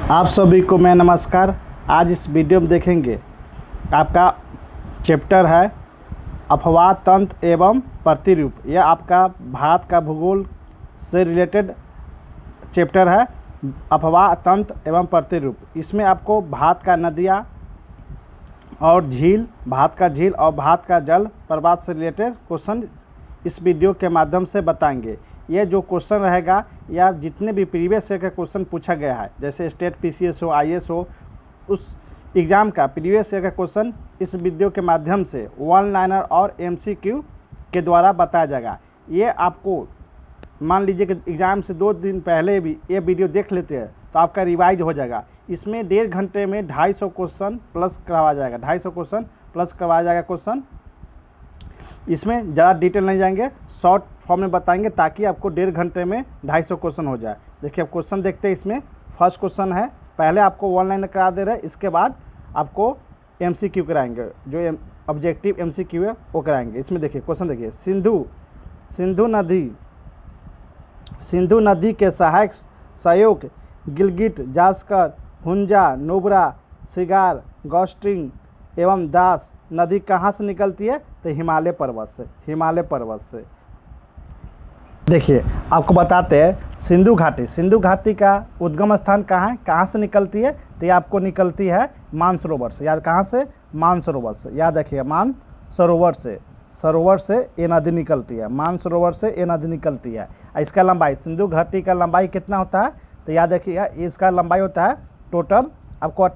आप सभी को मैं नमस्कार। आज इस वीडियो में देखेंगे आपका चैप्टर है अफवाह तंत्र एवं प्रतिरूप। यह आपका भारत का भूगोल से रिलेटेड चैप्टर है, अफवाह तंत्र एवं प्रतिरूप। इसमें आपको भारत का नदियाँ और झील, भारत का झील और भारत का जल प्रवाह से रिलेटेड क्वेश्चन इस वीडियो के माध्यम से बताएंगे। ये जो क्वेश्चन रहेगा या जितने भी प्रीवियस ईयर का क्वेश्चन पूछा गया है, जैसे स्टेट पीसीएस हो, आईएएस हो, उस एग्ज़ाम का प्रीवियस ईयर का क्वेश्चन इस वीडियो के माध्यम से वन लाइनर और एमसीक्यू के द्वारा बताया जाएगा। ये आपको मान लीजिए कि एग्ज़ाम से 2 दिन पहले भी ये वीडियो देख लेते हैं तो आपका रिवाइज हो जाएगा। इसमें 1.5 घंटे में 250 क्वेश्चन प्लस करवाया जाएगा, 250 क्वेश्चन प्लस करवाया जाएगा क्वेश्चन। इसमें ज़्यादा डिटेल नहीं जाएंगे, शॉर्ट फॉर्म में बताएंगे ताकि आपको 1.5 घंटे में 250 क्वेश्चन हो जाए। देखिए अब क्वेश्चन देखते हैं। इसमें फर्स्ट क्वेश्चन है, पहले आपको वन लाइन करा दे रहे हैं, इसके बाद आपको एमसीक्यू कराएंगे, जो ऑब्जेक्टिव एमसीक्यू है वो कराएंगे। इसमें देखिए क्वेश्चन देखिए, सिंधु नदी के सहायक सहयोग गिलगिट, जास्कर, हुंजा, नुब्रा, सिगार, गौस्टिंग एवं दास नदी कहाँ से निकलती है? तो हिमालय पर्वत से। देखिए आपको बताते हैं, सिंधु घाटी का उद्गम स्थान कहाँ है, कहाँ से निकलती है? तो ये आपको निकलती है मानसरोवर से। याद कहाँ से? मानसरोवर से। याद रखिए, सरोवर से ये नदी निकलती है, मानसरोवर से ये नदी निकलती है। इसका लंबाई, सिंधु घाटी का लंबाई कितना होता है? तो याद रखिएगा, इसका लंबाई होता है टोटल आपको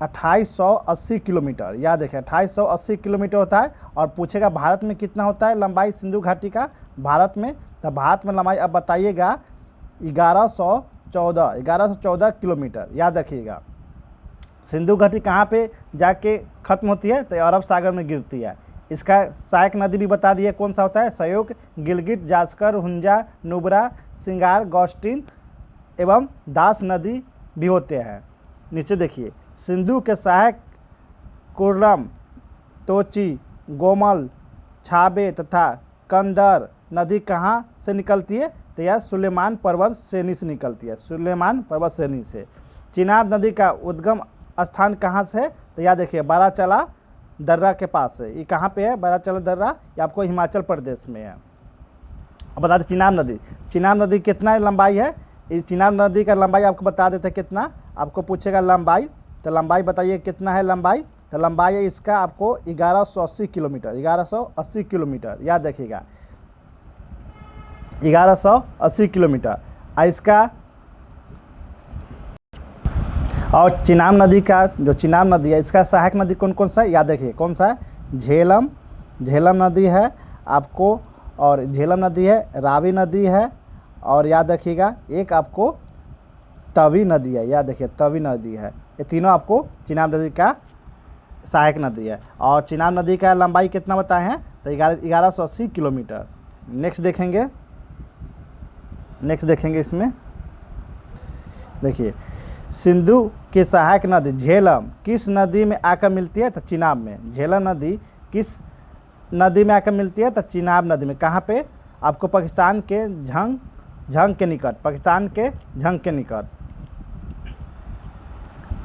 2880 किलोमीटर। याद रखिए 2880 किलोमीटर होता है। और पूछेगा भारत में कितना होता है लंबाई सिंधु घाटी का? भारत में, तो भारत में लंबाई अब बताइएगा 1114 किलोमीटर। याद रखिएगा, सिंधु घाटी कहाँ पे जाके खत्म होती है? तो अरब सागर में गिरती है। इसका सहायक नदी भी बता दिए कौन सा होता है? सहयोग गिलगिट, जास्कर, हुंजा, नुब्रा, सिंगार, गौस्टिन एवं दास नदी भी होते हैं। नीचे देखिए, सिंधु के सहायक कुर्रम, तोची, गोमल, छाबे तथा कंदर नदी कहाँ से निकलती है? तो यह सुलेमान पर्वत श्रेणी से निकलती है, सुलेमान पर्वत श्रेणी से। चिनाब नदी का उद्गम स्थान कहाँ से है? तो याद देखिए बाराचला दर्रा के पास है। ये कहाँ पे है? बाराचला दर्रा, ये आपको हिमाचल प्रदेश में है। अब बता दें चिनाब नदी कितना लंबाई है? इस चिनाब नदी का लंबाई आपको बता देते कितना, आपको पूछेगा लंबाई, तो लंबाई बताइए कितना है लंबाई? तो लंबाई है इसका आपको 1180 किलोमीटर, 1180 किलोमीटर। याद रखिएगा 1180 किलोमीटर। इसका और चिनाब नदी का, जो चिनाब नदी है, इसका सहायक नदी कौन कौन सा है? याद रखिए कौन सा है? झेलम नदी है आपको, और झेलम नदी है, रावी नदी है, और याद रखिएगा एक आपको तवी नदी है। याद रखिए तवी नदी है। ये तीनों आपको चिनाब नदी का सहायक नदी है। और चिनाब नदी का लंबाई कितना बताए हैं? तो 1180 किलोमीटर। नेक्स्ट देखेंगे इसमें देखिए, सिंधु की सहायक नदी झेलम किस नदी में आकर मिलती है? तो चिनाब में। झेलम नदी किस नदी में आकर मिलती है? तो चिनाब नदी में। कहाँ पे? आपको पाकिस्तान के झंग के निकट,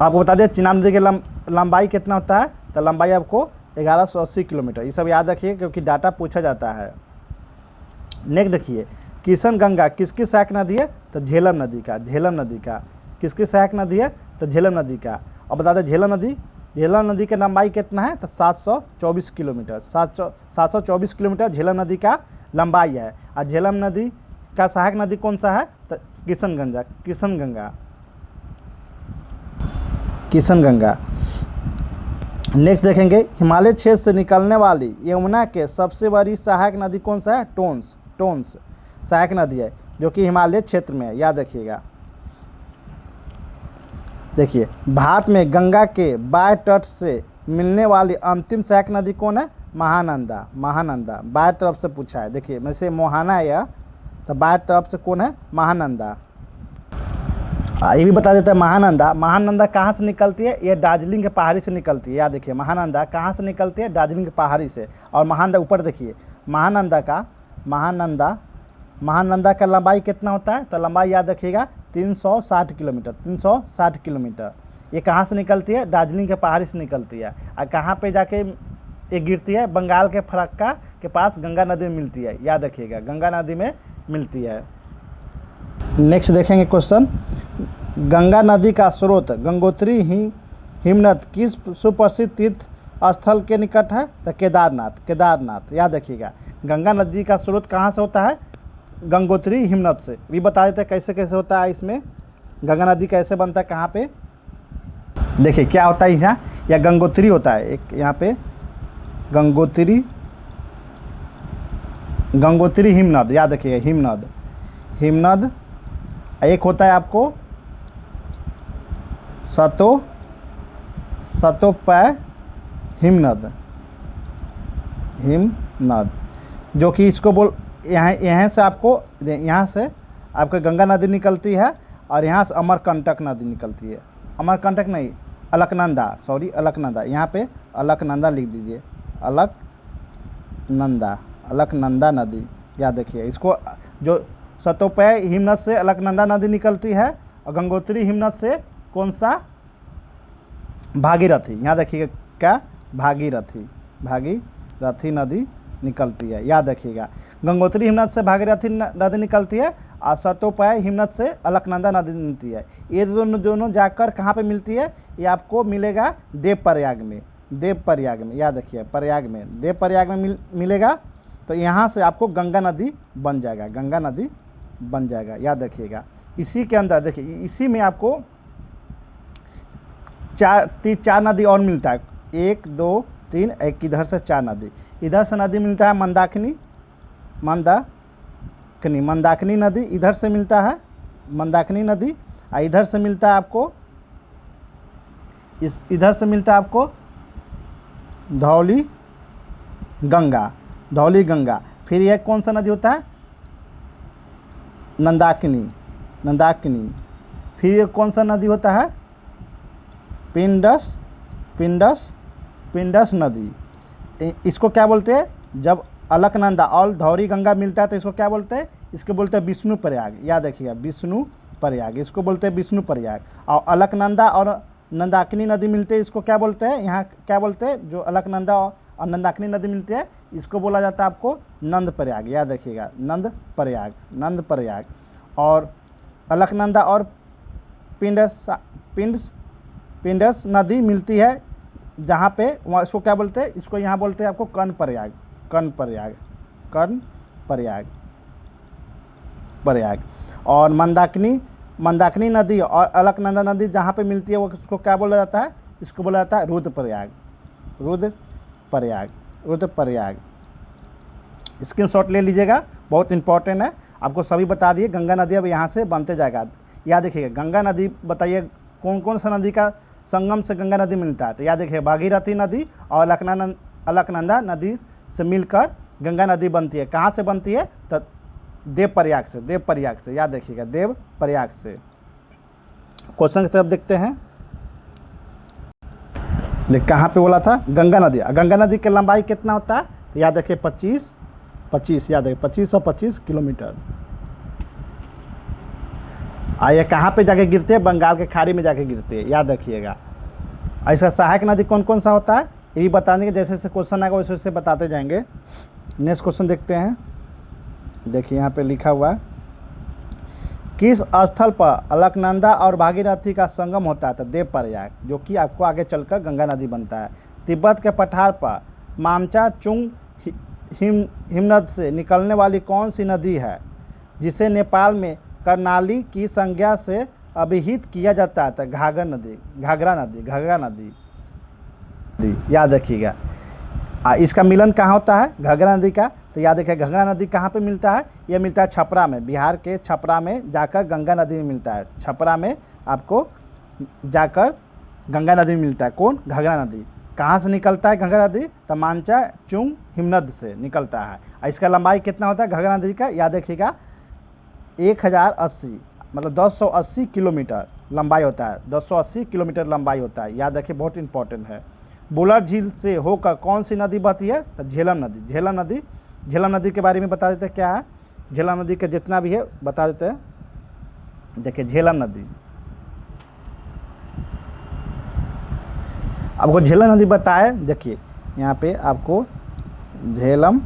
आपको बता दें चिनाब नदी की लंबाई कितना होता है? तो लंबाई आपको 1180 किलोमीटर। ये सब याद रखिए क्योंकि डाटा पूछा जाता है। नेक्स्ट देखिए, किशन गंगा किसकी सहायक नदी है? तो झेलम नदी का। किसकी सहायक नदी है? तो झेलम नदी का। और बता दें झेलम नदी की लंबाई कितना है? तो 724 किलोमीटर। 724 किलोमीटर झेलम नदी का लंबाई है। और झेलम नदी का सहायक नदी कौन सा है? तो किशन गंगा। नेक्स्ट देखेंगे, हिमालय क्षेत्र से निकलने वाली यमुना के सबसे बड़ी सहायक नदी कौन सा है? टोंस सहायक नदी है, जो कि हिमालय क्षेत्र में है। याद रखिएगा। देखिए भारत में गंगा के बाएं तट से मिलने वाली अंतिम सहायक नदी कौन है? महानंदा। बाएं तरफ से पूछा है। देखिए में से मोहाना है यह, तो बाएं तरफ से कौन है? महानंदा। ये भी बता देता है महानंदा कहाँ से निकलती है? ये दार्जिलिंग के पहाड़ी से निकलती है। याद देखिए महानंदा कहाँ से निकलती है? दार्जिलिंग के पहाड़ी से। और महानंदा ऊपर देखिए, महानंदा का लंबाई कितना होता है? तो लंबाई याद रखिएगा 360 किलोमीटर, 360 किलोमीटर। ये कहाँ से निकलती है? दार्जिलिंग के पहाड़ी से निकलती है। और कहाँ पे जाके ये गिरती है? बंगाल के फरक्का के पास गंगा नदी में मिलती है, याद रखिएगा, गंगा नदी में मिलती है। नेक्स्ट देखेंगे क्वेश्चन, गंगा नदी का स्रोत गंगोत्री हिमनद किस सुप्रसिद्ध तीर्थ स्थल के निकट है? तो केदारनाथ, केदारनाथ, याद रखिएगा। गंगा नदी का स्रोत कहाँ से होता है? गंगोत्री हिमनद से। भी बता देते कैसे कैसे होता है इसमें, गंगा नदी कैसे बनता है, कहाँ पे। देखिए क्या होता है यहाँ, या गंगोत्री होता है एक, यहाँ पे गंगोत्री, गंगोत्री हिमनद, याद रखिएगा, हिमनद, हिमनद। एक होता है आपको सतोपय हिमनद, हिमनद, जो कि इसको बोल, यहाँ से आपको, यहाँ से आपका गंगा नदी निकलती है और यहाँ से अमरकंटक नदी निकलती है। अमरकंटक नहीं, अलकनंदा, सॉरी अलकनंदा, यहाँ पे अलकनंदा लिख दीजिए, अलकनंदा, अलकनंदा नदी, याद रखिए इसको। जो सतोपय हिमनद से अलकनंदा नदी निकलती है और गंगोत्री हिमनद से कौन सा? भागीरथी, याद रखिएगा, क्या? भागीरथी, भागीरथी नदी निकलती है, याद रखिएगा। गंगोत्री हिमनद से भागीरथी नदी निकलती है और सतोपय हिमनद से अलकनंदा नदी मिलती है। ये दोनों जाकर कहाँ पे मिलती है? ये आपको मिलेगा देवप्रयाग में, देवप्रयाग में, याद रखिए, प्रयाग में, देवप्रयाग में मिलेगा। तो यहाँ से आपको गंगा नदी बन जाएगा, गंगा नदी बन जाएगा, याद रखिएगा। इसी के अंदर देखिए, इसी में आपको चार नदी और मिलता है, 1 2 3, एक इधर से 4 नदी, इधर से नदी मिलता है मंदाकिनी, मंदाकिनी, मंदाकिनी नदी इधर से मिलता है, मंदाकिनी नदी। और इधर से मिलता है आपको, इधर से मिलता है आपको धौली गंगा, धौली गंगा। फिर यह कौन सा नदी होता है? नंदाकिनी, नंदाकिनी। फिर ये कौन सा नदी होता है? पिंडस, पिंडस, पिंडस नदी। इसको क्या बोलते हैं? जब अलकनंदा और धौरी गंगा मिलता है तो इसको क्या बोलते हैं? इसको बोलते हैं विष्णु प्रयाग, याद रखिएगा, विष्णु प्रयाग, इसको बोलते हैं विष्णु प्रयाग। और अलकनंदा और नंदाकिनी नदी मिलते हैं, इसको क्या बोलते हैं? यहाँ क्या बोलते हैं? जो अलकनंदा और नंदाकिनी नदी मिलती है इसको बोला जाता है आपको नंद प्रयाग, याद रखिएगा, नंद प्रयाग, नंद प्रयाग। और अलकनंदा और पिंडस नदी मिलती है जहाँ पे, वहाँ इसको क्या बोलते हैं? इसको यहाँ बोलते हैं आपको कर्ण प्रयाग, कर्ण प्रयाग, कर्ण प्रयाग, प्रयाग। और मंदाकिनी नदी और अलकनंदा नदी जहाँ पे मिलती है वो इसको क्या बोला जाता है? इसको बोला जाता है रुद्र प्रयाग, रुद्र प्रयाग, रुद्र प्रयाग। स्क्रीनशॉट ले लीजिएगा, बहुत इंपॉर्टेंट है, आपको सभी बता दिए। गंगा नदी अब यहाँ से बनते जाएगा, याद रखिएगा। गंगा नदी बताइए कौन कौन सा नदी का संगम से गंगा नदी मिलता है? तो याद रखिए, भागीरथी नदी और अलकनंदा नदी से मिलकर गंगा नदी बनती है। कहाँ से बनती है? तो देवप्रयाग से, देवप्रयाग से, याद रखिएगा, देवप्रयाग से। क्वेश्चन की तरफ देखते हैं। कहाँ पे बोला था? गंगा नदी। गंगा नदी की लंबाई कितना होता है? तो याद रखिए 25, याद रखिए 2525 किलोमीटर। ये कहाँ पे जाके गिरते हैं? बंगाल के खाड़ी में जाके गिरते हैं, याद रखिएगा। ऐसा सहायक नदी कौन कौन सा होता है ये भी बताने के, जैसे जैसे क्वेश्चन आएगा वैसे वैसे बताते जाएंगे। नेक्स्ट क्वेश्चन देखते हैं। देखिए यहाँ पे लिखा हुआ है, किस स्थल पर अलकनंदा और भागीरथी का संगम होता है? तो देवप्रयाग, जो कि आपको आगे चलकर गंगा नदी बनता है। तिब्बत के पठार पर मामचा चुंग हिमनद से निकलने वाली कौन सी नदी है जिसे नेपाल में कर्णाली की संज्ञा से अभिहित किया जाता है? तो घाघरा नदी, घाघरा नदी, घाघरा नदी, याद रखिएगा। इसका मिलन कहाँ होता है? घाघरा नदी का। तो याद रखिए, घाघरा नदी कहाँ पे मिलता है? यह मिलता है छपरा में, बिहार के छपरा में जाकर गंगा नदी में मिलता है। छपरा में आपको जाकर गंगा नदी में मिलता है। कौन? घाघरा नदी। कहाँ से निकलता है घाघरा नदी? तो मामचा चुंग हिमनद से निकलता है। इसका लंबाई कितना होता है घाघरा नदी का? याद रखिएगा 1080, मतलब 280 किलोमीटर लंबाई होता है, 280 किलोमीटर लंबाई होता है, याद रखिए, बहुत इंपॉर्टेंट है। बुलर झील से होकर कौन सी नदी बहती है? तो झेलम नदी, झेलम नदी। झेलम नदी के बारे में बता देते हैं क्या है, झेलम नदी का जितना भी है बता देते हैं। देखिए झेलम नदी, आपको झेलम नदी बताए। देखिए यहाँ पे आपको झेलम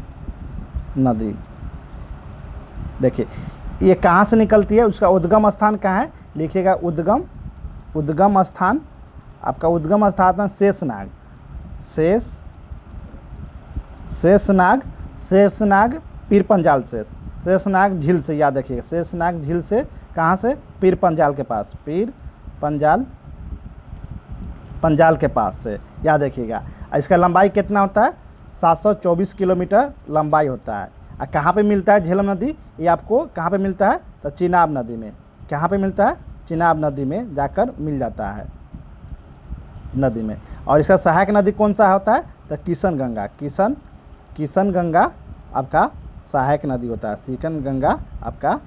नदी, देखिए ये कहाँ से निकलती है, उसका उद्गम स्थान कहाँ है, लिखिएगा उद्गम स्थान, आपका उद्गम स्थान है शेषनाग, शेषनाग पीरपंजाल से, शेषनाग झील से, याद रखिएगा शेषनाग झील से, कहाँ से, पीरपंजाल के पास, पंजाल के पास से, याद रखिएगा। इसका लंबाई कितना होता है, 724 किलोमीटर लंबाई होता है। और कहाँ पे मिलता है झेलम नदी, ये आपको कहाँ पे मिलता है, तो चिनाब नदी में, कहाँ पे मिलता है, चिनाब नदी में जाकर मिल जाता है नदी में। और इसका सहायक नदी कौन सा होता है, तो किशन गंगा आपका सहायक नदी होता है, किशन गंगा आपका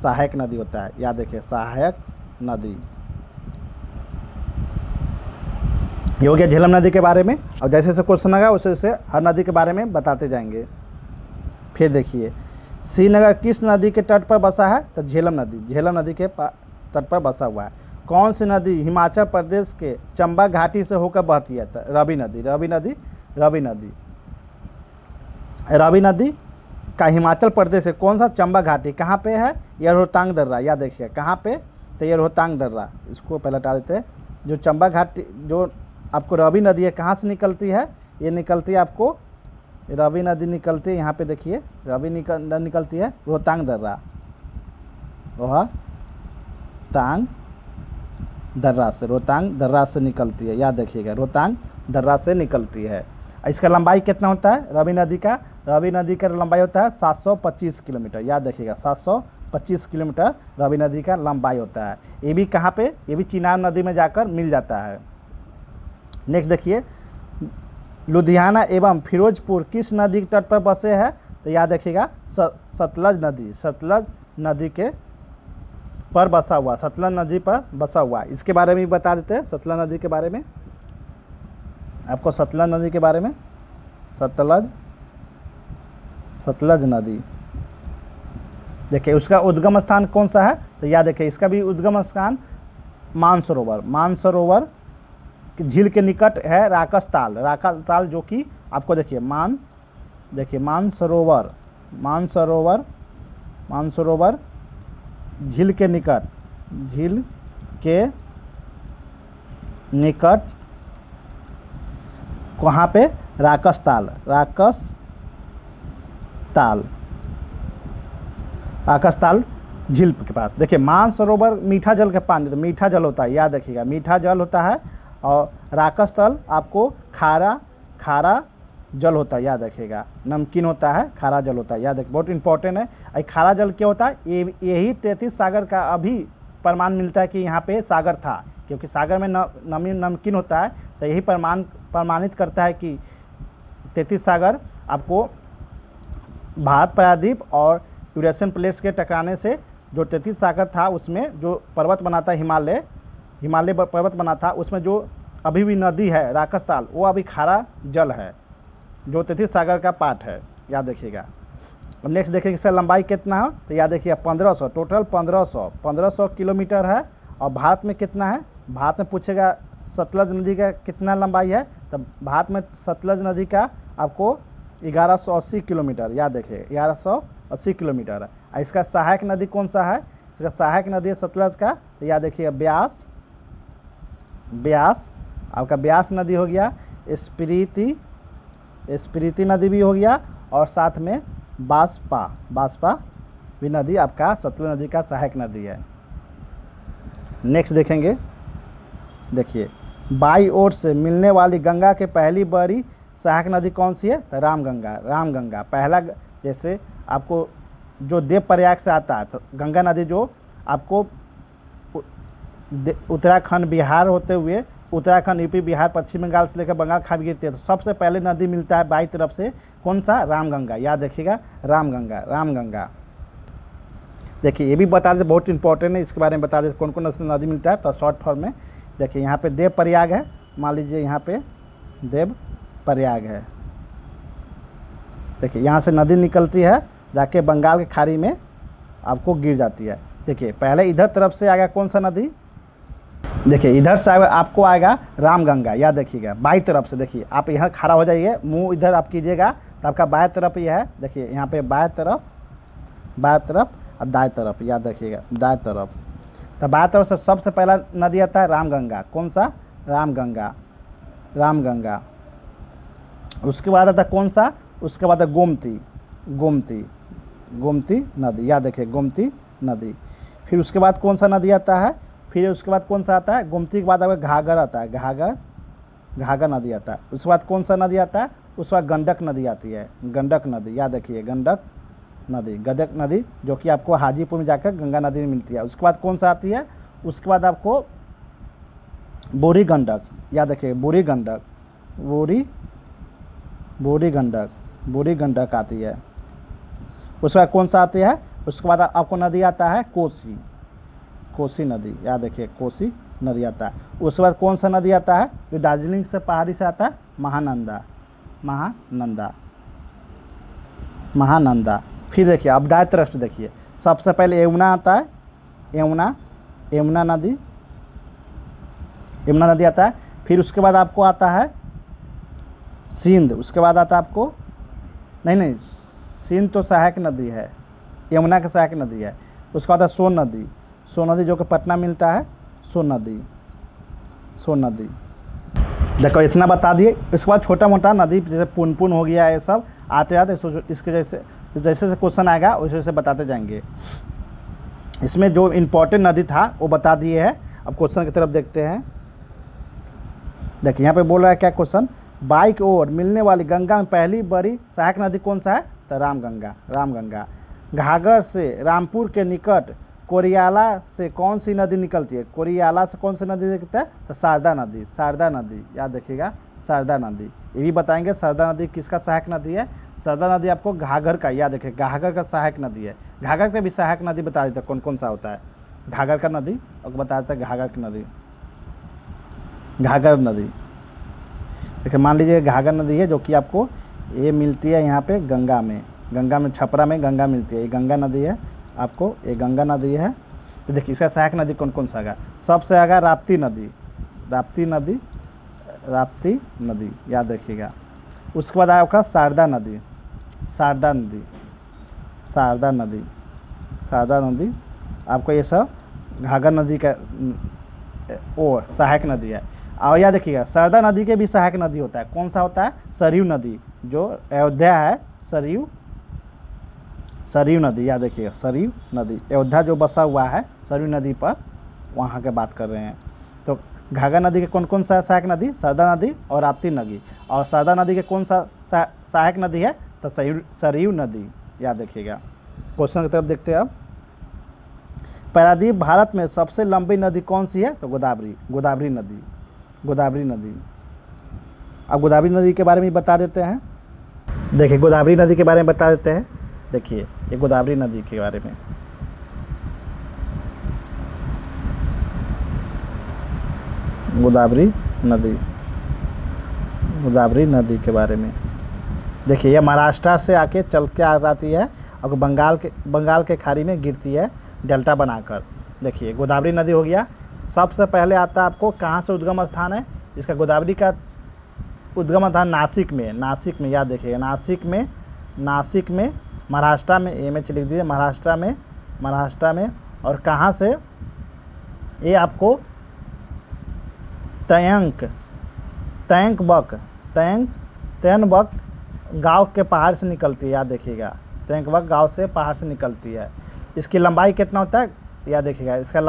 सहायक नदी होता है, याद रखिए सहायक नदी। ये हो गया झेलम नदी के बारे में। और जैसे जैसे क्वेश्चन आएगा वैसे वैसे हर नदी के बारे में बताते जाएंगे। फिर देखिए श्रीनगर किस नदी के तट पर बसा है, तो झेलम नदी के तट पर बसा हुआ है। कौन सी नदी हिमाचल प्रदेश के चंबा घाटी से होकर बहती है, तो रवि नदी का हिमाचल प्रदेश से कौन सा चंबा घाटी कहाँ पे है, यह रोहतांग दर्रा, याद रखिए कहाँ पे, तो ये रोहतांग दर्रा, इसको पहले हटा देते हैं। जो चंबा घाटी जो आपको रवि नदी है कहाँ से निकलती है, ये निकलती है आपको, रवि नदी निकलती है यहाँ पे, देखिए रवि निकलती है रोहतांग दर्रा रोहतांग दर्रा से निकलती है, याद रखिएगा रोहतांग दर्रा से निकलती है। इसका लंबाई कितना होता है, रवि नदी का लंबाई होता है 725 किलोमीटर, याद रखिएगा 725 किलोमीटर रवि नदी का लंबाई होता है। ये भी कहाँ पे, ये भी चिनाब नदी में जाकर मिल जाता है। नेक्स्ट देखिए लुधियाना एवं फिरोजपुर किस नदी के तट पर बसे हैं, तो याद रखिएगा सतलज नदी के पर बसा हुआ, सतलज नदी पर बसा हुआ। इसके बारे में भी बता देते हैं, सतलज नदी के बारे में आपको, सतलज नदी के बारे में, सतलज नदी देखिए उसका उद्गम स्थान कौन सा है, तो याद रखिए इसका भी उद्गम स्थान मानसरोवर झील के निकट है राकस ताल जो कि आपको देखिए मानसरोवर झील के निकट कहाँ पे, राकस ताल झील के पास। देखिए मानसरोवर मीठा जल का पानी, तो मीठा जल होता है, याद रखिएगा मीठा जल होता है। और राकस ताल आपको खारा जल होता है, याद रखिएगा नमकीन होता है, खारा जल होता है, याद रखिए बहुत इंपॉर्टेंट है। खारा जल क्या होता है, यही 33 सागर का अभी प्रमाण मिलता है कि यहाँ पे सागर था, क्योंकि सागर में नमकीन होता है, तो यही प्रमाणित करता है कि 33 सागर आपको भारत प्रायद्वीप और यूरेशियन प्लेट्स के टकराने से जो 33 सागर था उसमें जो पर्वत बना था, हिमालय पर्वत बना था, उसमें जो अभी भी नदी है राकस ताल, वो अभी खारा जल है जो 33 सागर का पार्ट है, याद रखिएगा। अब नेक्स्ट देखिए इसका लंबाई कितना है, तो याद रखिए 1500, टोटल 1500 किलोमीटर है। और भारत में कितना है, भारत में पूछेगा सतलज नदी का कितना लंबाई है, तो भारत में सतलज नदी का आपको 1180 किलोमीटर, याद रखिए 1180 किलोमीटर है। और इसका सहायक नदी कौन सा है, इसका सहायक नदी है सतलज का, तो याद रखिए ब्यास आपका ब्यास नदी हो गया, स्पीति नदी भी हो गया, और साथ में बांसपा भी नदी आपका सतलज नदी का सहायक नदी है। नेक्स्ट देखेंगे, देखिए बाई ओर से मिलने वाली गंगा के पहली बड़ी सहायक नदी कौन सी है, तो रामगंगा पहला, जैसे आपको जो देव प्रयाग से आता है, तो गंगा नदी जो आपको उत्तराखंड बिहार होते हुए उत्तराखंड यूपी बिहार पश्चिम बंगाल से लेकर बंगाल खाड़ी गिरती है, तो सबसे पहले नदी मिलता है बाई तरफ से, कौन सा, रामगंगा, याद रखिएगा रामगंगा। देखिए ये भी बता दें, बहुत इंपॉर्टेंट है, इसके बारे में बता दें कौन कौन नदी मिलता है, तो शॉर्ट फॉर्म में देखिए यहाँ पे देव प्रयाग है, मान लीजिए यहाँ पे देव प्रयाग है, देखिए यहाँ से नदी निकलती है जाके बंगाल की खाड़ी में आपको गिर जाती है, देखिए पहले इधर तरफ से आएगा कौन सा नदी, देखिए इधर से आपको आएगा रामगंगा, याद देखिएगा बाई तरफ से। देखिए आप यहाँ खड़ा हो जाइए, मुंह इधर आप कीजिएगा तो आपका बाएं तरफ ये है। देखिए यहाँ पे बाएं तरफ और दाएं तरफ, याद रखिएगा दाएं तरफ। तो बाएं तरफ से सबसे पहला नदी आता है रामगंगा। कौन सा? रामगंगा। उसके बाद आता है कौन सा? उसके बाद है गोमती नदी, याद रखिए गोमती नदी। फिर उसके बाद कौन सा नदी आता है? फिर उसके बाद कौन सा आता है? गोमती के बाद आपका घाघर आता है, घाघर नदी आता है। उसके बाद कौन सा नदी आता है? उसके बाद गंडक नदी आती है, गंडक नदी, याद रखिए गंडक नदी जो कि आपको हाजीपुर में जाकर गंगा नदी में मिलती है। उसके बाद कौन सा आती है? उसके बाद आपको बूढ़ी गंडक, याद रखिए बूढ़ी गंडक आती है। उसके बाद कौन सा आती है? उसके बाद आपको नदी आता है कोसी नदी, याद रखिए कोसी नदी आता है। उसके बाद कौन सा नदी आता है जो दार्जिलिंग से पहाड़ी से आता है? महानंदा। फिर देखिए अब दाएं तरफ से देखिए, सबसे पहले यमुना आता है, यमुना नदी आता है। फिर उसके बाद आपको आता है सिंध। उसके बाद आता है आपको नहीं सिंध तो सहायक नदी है, यमुना की सहायक नदी है। उसके बाद है सोन नदी जो कि पटना मिलता है, सोन नदी। देखो इतना बता दिए। इसके बाद छोटा मोटा नदी जैसे पुनपुन हो गया, ये सब आते इसके जैसे जैसे क्वेश्चन आएगा वैसे बताते जाएंगे। इसमें जो इम्पोर्टेंट नदी था वो बता दिए है। अब क्वेश्चन की तरफ देखते हैं। देखिए यहाँ पे बोल रहा है क्या क्वेश्चन, बाई की ओर मिलने वाली गंगा में पहली बड़ी सहायक नदी कौन सा है? तो रामगंगा। घाघर से रामपुर के निकट कोरियाला से कौन सी नदी निकलती है? कोरियाला से कौन सी नदी निकलती है? तो शारदा नदी, याद रखिएगा शारदा नदी। ये भी बताएंगे शारदा नदी किसका सहायक नदी है। शारदा नदी आपको घाघर का, याद रखिए घाघर का सहायक नदी है। घाघर के भी सहायक नदी बता देते कौन सा होता है। घाघर का नदी और बता देते घाघर नदी। देखिए मान लीजिए घाघर नदी है जो कि आपको ये मिलती है यहाँ पे गंगा में छपरा में गंगा मिलती है। ये गंगा नदी है आपको, ये गंगा नदी है। तो देखिए इसका सहायक नदी कौन सा है? सबसे आगे राप्ती नदी, याद रखिएगा। उसके बाद आपका शारदा नदी आपको ये सब घाघर नदी का और सहायक नदी है। और याद रखिएगा शारदा नदी के भी सहायक नदी होता है। कौन सा होता है? सरयू नदी, जो अयोध्या है, सरयू नदी, याद रखिएगा सरयू नदी। अयोध्या जो बसा हुआ है सरयू नदी पर, वहाँ के बात कर रहे हैं। तो घाघर नदी के कौन सा सहायक नदी? शारदा नदी और राप्ती नदी। और शारदा नदी के कौन सा सहायक नदी है? तो सरयू नदी, याद रखिएगा। क्वेश्चन की तरफ देखते हैं अब। पारादीप भारत में सबसे लंबी नदी कौन सी है? तो गोदावरी नदी। अब गोदावरी नदी के बारे में बता देते हैं। देखिए गोदावरी नदी के बारे में बता देते हैं। देखिए ये गोदावरी नदी के बारे में, गोदावरी नदी के बारे में देखिए, ये महाराष्ट्र से आके चल के आ जाती है और बंगाल के खाड़ी में गिरती है डेल्टा बनाकर। देखिए गोदावरी नदी हो गया। सबसे पहले आता है आपको कहाँ से उद्गम स्थान है इसका? गोदावरी का उद्गम स्थान नासिक में, याद रखिएगा नासिक में महाराष्ट्र में। ये में लिख दीजिए महाराष्ट्र में। और कहाँ से? ये आपको तयनबक गांव के पहाड़ से निकलती है, याद देखिएगा तयनबक गांव से पहाड़ से निकलती है। इसकी लंबाई कितना होता है? याद देखिएगा इसका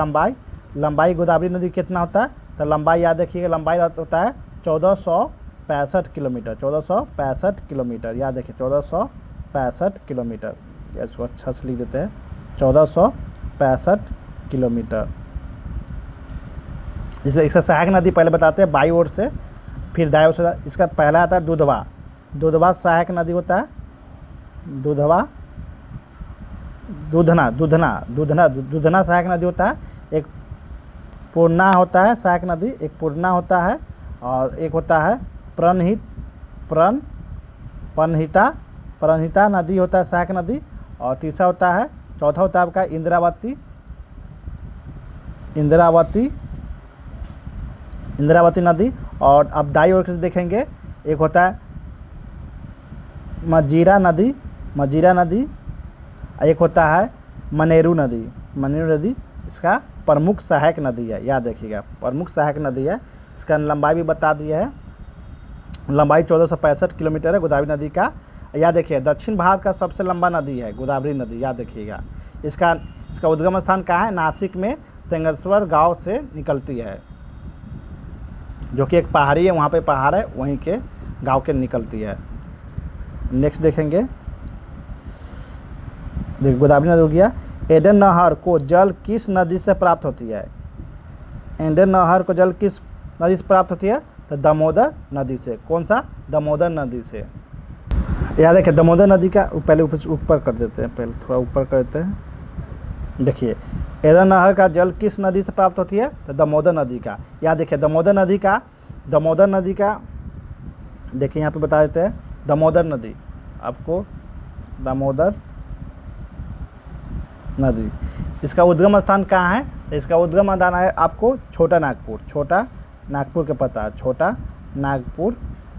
लंबाई गोदावरी नदी कितना होता है? तो लंबाई याद रखिएगा, लंबाई होता है 1465 किलोमीटर, याद देखिए 1465 किलोमीटर। इसको अच्छा से लिख देते हैं 1465 किलोमीटर। इसका सहायक नदी पहले बताते हैं बाई ओर से, फिर दाएं ओर से। इसका पहला आता है दुधवा सहायक नदी होता है। दूधना सहायक नदी होता है। एक पूर्णा होता है सहायक नदी, एक पूर्णा होता है, और एक होता है प्रणहिता नदी होता है सहायक नदी। और चौथा होता है आपका इंद्रावती नदी। और अब दाईं ओर से देखेंगे, एक होता है मजीरा नदी, एक होता है मनेरू नदी। इसका प्रमुख सहायक नदी है, याद रखिएगा, प्रमुख सहायक नदी है। इसका लंबाई भी बता दिया है, लंबाई 1465 किलोमीटर है गोदावरी नदी का। याद रखिए, दक्षिण भारत का सबसे लंबा नदी है गोदावरी नदी, याद रखिएगा। इसका उद्गम स्थान कहाँ है? नासिक में सेंगेश्वर गांव से निकलती है, जो कि एक पहाड़ी है, वहाँ पे पहाड़ है, वहीं के गांव के निकलती है। नेक्स्ट देखेंगे, गोदावरी नदी हो गया। एडन नहर को जल किस नदी से प्राप्त होती है? एडन नहर को जल किस नदी से प्राप्त होती है? तो दामोदर नदी से। कौन सा? दामोदर नदी से। याद रखिए, दामोदर नदी का पहले ऊपर कर देते हैं, पहले थोड़ा ऊपर कर देते हैं। देखिए, एडन नहर का जल किस नदी से प्राप्त होती है? तो दामोदर नदी का। याद देखिए, दामोदर नदी का देखिए यहाँ पे बता देते हैं। दामोदर नदी, आपको दामोदर नदी, इसका उद्गम स्थान कहाँ है? इसका उद्गम स्थान है आपको छोटा नागपुर के पठार, छोटा नागपुर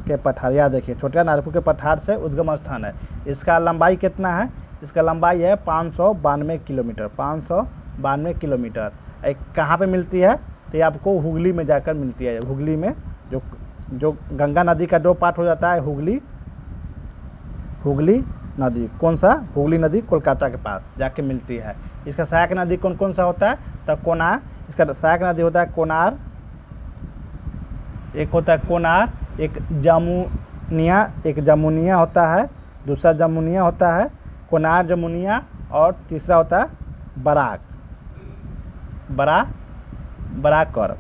के पठार। याद देखिए, छोटा नागपुर के पठार से उद्गम स्थान है। इसका लंबाई कितना है? इसका लंबाई है 592 किलोमीटर, 592 किलोमीटर। कहाँ पे मिलती है? तो ये आपको हुगली में जाकर मिलती है। हुगली में जो गंगा नदी का दो पार्ट हो जाता है, हुगली नदी। कौन सा? हुगली नदी कोलकाता के पास जाके मिलती है। इसका सहायक नदी कौन कौन सा होता है? तो कोनार, इसका सहायक नदी होता है कोनार, एक होता है कोनार, एक जमुनिया होता है, दूसरा जमुनिया होता है, कोनार जमुनिया, और तीसरा होता है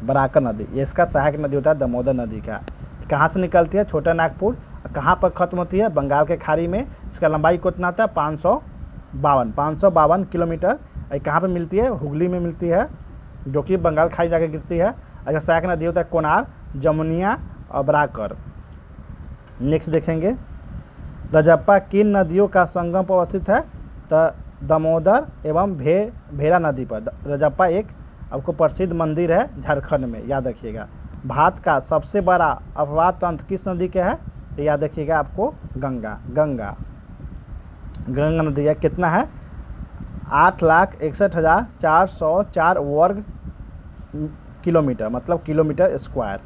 बराकर नदी। ये इसका सहायक नदी होता है दामोदर नदी का। कहाँ से निकलती है? छोटा नागपुर। कहाँ पर खत्म होती है? बंगाल के खाड़ी में। इसका लंबाई कितना होता है? 552 किलोमीटर। कहाँ पे मिलती है? हुगली में मिलती है, जो कि बंगाल खाड़ी जाकर गिरती है। इसका सहायक नदी होता है कोनार, जमुनिया और बराकर। नेक्स्ट देखेंगे, रजप्पा किन नदियों का संगम पर अवस्थित है? तो दामोदर एवं भेरा नदी पर। रजप्पा एक आपको प्रसिद्ध मंदिर है झारखंड में, याद रखिएगा। भारत का सबसे बड़ा अपवाद तंत्र किस नदी के है? तो याद रखिएगा, आपको गंगा नदी है। कितना है? 8,61,404 वर्ग किलोमीटर, मतलब किलोमीटर स्क्वायर।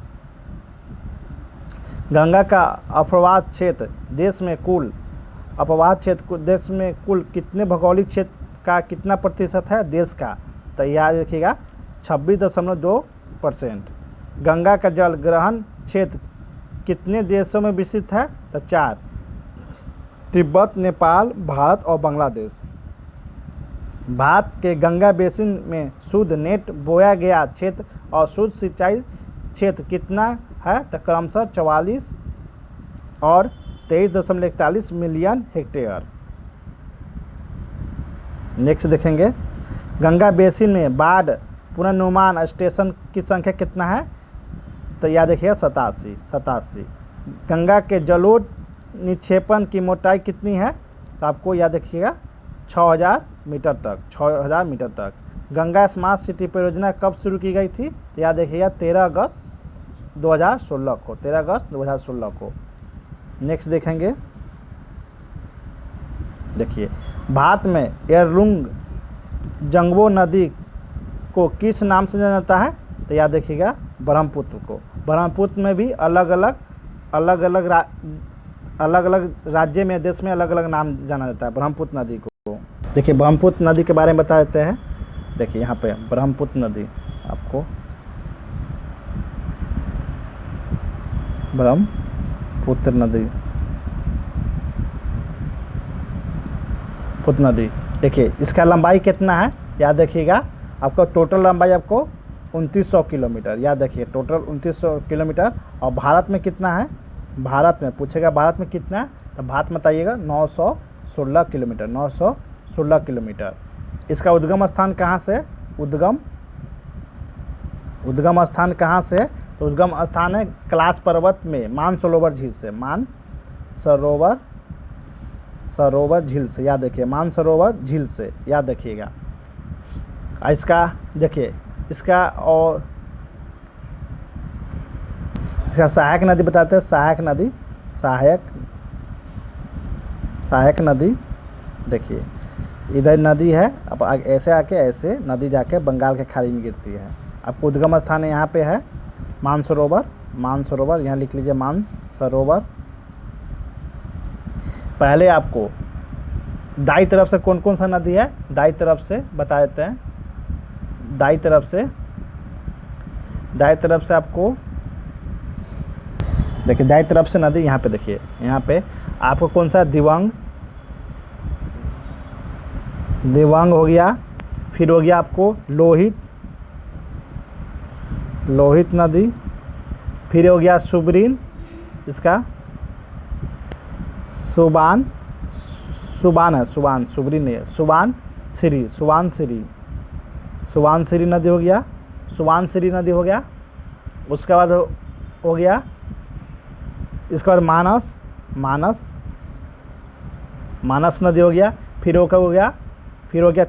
गंगा का अपवाद क्षेत्र देश में कुल कितने भौगोलिक क्षेत्र का कितना प्रतिशत है देश का? तो याद रखिएगा, 26.2%। गंगा का जल ग्रहण क्षेत्र कितने देशों में विस्तृत है? तो 4, तिब्बत, नेपाल, भारत और बांग्लादेश। भारत के गंगा बेसिन में शुद्ध नेट बोया गया क्षेत्र और शुद्ध सिंचाई क्षेत्र कितना है? तो क्रमशः 44 और 23.41 मिलियन हेक्टेयर। नेक्स्ट देखेंगे, गंगा बेसिन में बाढ़ पुनर्निर्माण स्टेशन की संख्या कितना है? तो याद रखिएगा, 87। गंगा के जलोढ़ निक्षेपण की मोटाई कितनी है? तो आपको याद रखिएगा 6000 मीटर तक। गंगा स्मार्ट सिटी परियोजना कब शुरू की गई थी? तो याद रखिएगा 13 अगस्त 2016 को। नेक्स्ट देखेंगे, देखिए, भारत में एरलुंग जंगबो नदी को किस नाम से जाना जाता है? तो याद रखिएगा, ब्रह्मपुत्र को। ब्रह्मपुत्र में भी अलग अलग राज्य में, देश में अलग अलग नाम जाना जाता है ब्रह्मपुत्र नदी को। देखिए, ब्रह्मपुत्र नदी के बारे में बता देते हैं। देखिए यहाँ पे ब्रह्मपुत्र नदी, आपको ब्रह्मपुत्र नदी, देखिए इसका लंबाई कितना है? याद रखिएगा, आपका टोटल लंबाई आपको 2900 किलोमीटर। याद रखिए, टोटल 2900 किलोमीटर। और भारत में कितना है? भारत में पूछेगा, भारत में कितना है? तो भारत में बताइएगा 916 किलोमीटर, 916 किलोमीटर। इसका उद्गम स्थान कहाँ से? उद्गम स्थान कहाँ से? तो उद्गम स्थान है कैलाश पर्वत में मानसरोवर झील से। मानसरोवर झील से, याद रखिए, मानसरोवर झील से, याद रखिएगा। इसका देखिए, इसका और इसका सहायक नदी बताते हैं। सहायक नदी, सहायक नदी देखिए इधर नदी है, अब ऐसे आके ऐसे नदी जाके बंगाल के खाड़ी में गिरती है। आपको उद्गम स्थान यहाँ पे है मानसरोवर, यहाँ लिख लीजिए मानसरोवर। पहले आपको दाई तरफ से कौन कौन सा नदी है, दाई तरफ से बता देते हैं। दाई तरफ से आपको देखिए, दाई तरफ से नदी यहाँ पे देखिए, यहाँ पे आपको कौन सा दिवांग हो गया, फिर हो गया आपको लोहित नदी, फिर हो गया सुबरीन, इसका सुबरीन नहीं है, सुबानसिरी नदी हो गया, उसके बाद हो गया इसके बाद मानस नदी हो गया, फिर हो गया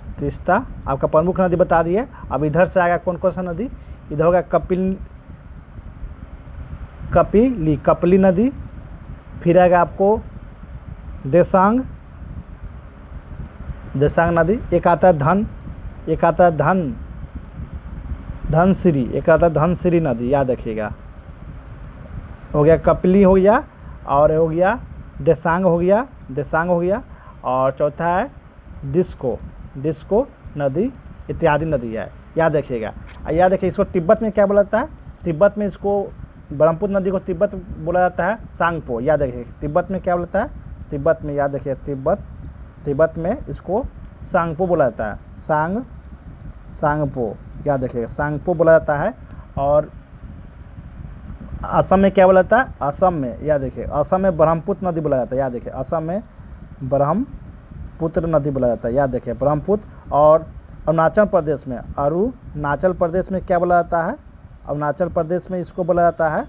तीस्ता आपका प्रमुख नदी बता दी है। अब इधर से आएगा कौन कौन सा नदी, इधर होगा कपिली नदी, फिर आएगा आपको देसांग नदी, एक आता है धनसिरी नदी, याद रखिएगा। हो गया कपिली हो गया, और हो गया देसांग हो गया, और चौथा है डिस्को नदी इत्यादि नदी है, याद रखिएगा। याद रखिए इसको तिब्बत में क्या बोला जाता है, तिब्बत में इसको ब्रह्मपुत्र नदी को तिब्बत बोला जाता है सांगपो, याद रखिए। तिब्बत में क्या बोलता है, तिब्बत में याद रखिए, तिब्बत में इसको सांगपो बोला जाता है, सांगपो याद रखिएगा, सांगपो बोला जाता है। और असम में क्या बोला जाता है, असम में याद रखिए, असम में ब्रह्मपुत्र नदी बोला जाता है, याद रखिए, असम में ब्रह्मपुत्र नदी बोला जाता है, याद रखिए ब्रह्मपुत्र। और अरुणाचल प्रदेश में क्या बोला जाता है, अरुणाचल प्रदेश में इसको बोला जाता है,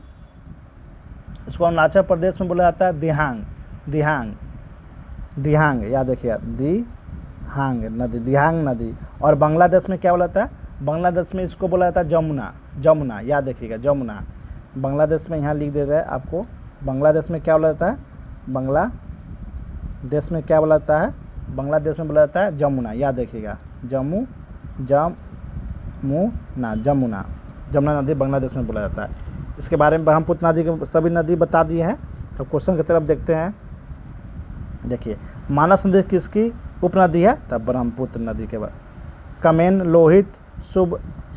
इसको अरुणाचल प्रदेश में बोला जाता है दिहांग, याद रखिए दिहांग नदी। और बांग्लादेश में क्या बोला जाता है, बांग्लादेश में इसको बोला जाता है जमुना, याद रखिएगा जमुना। बांग्लादेश में यहाँ लिख दे रहे हैं आपको, बांग्लादेश में क्या बोला जाता है, बांग्लादेश में बोला जाता है जमुना, याद रखिएगा जमुना नदी बांग्लादेश में बोला जाता है। इसके बारे में ब्रह्मपुत्र नदी के सभी नदी बता दिए हैं। तो क्वेश्चन की तरफ देखते हैं। देखिए मानस नदी किसकी उपनदी है, तब ब्रह्मपुत्र नदी के बाद। कमेन, लोहित,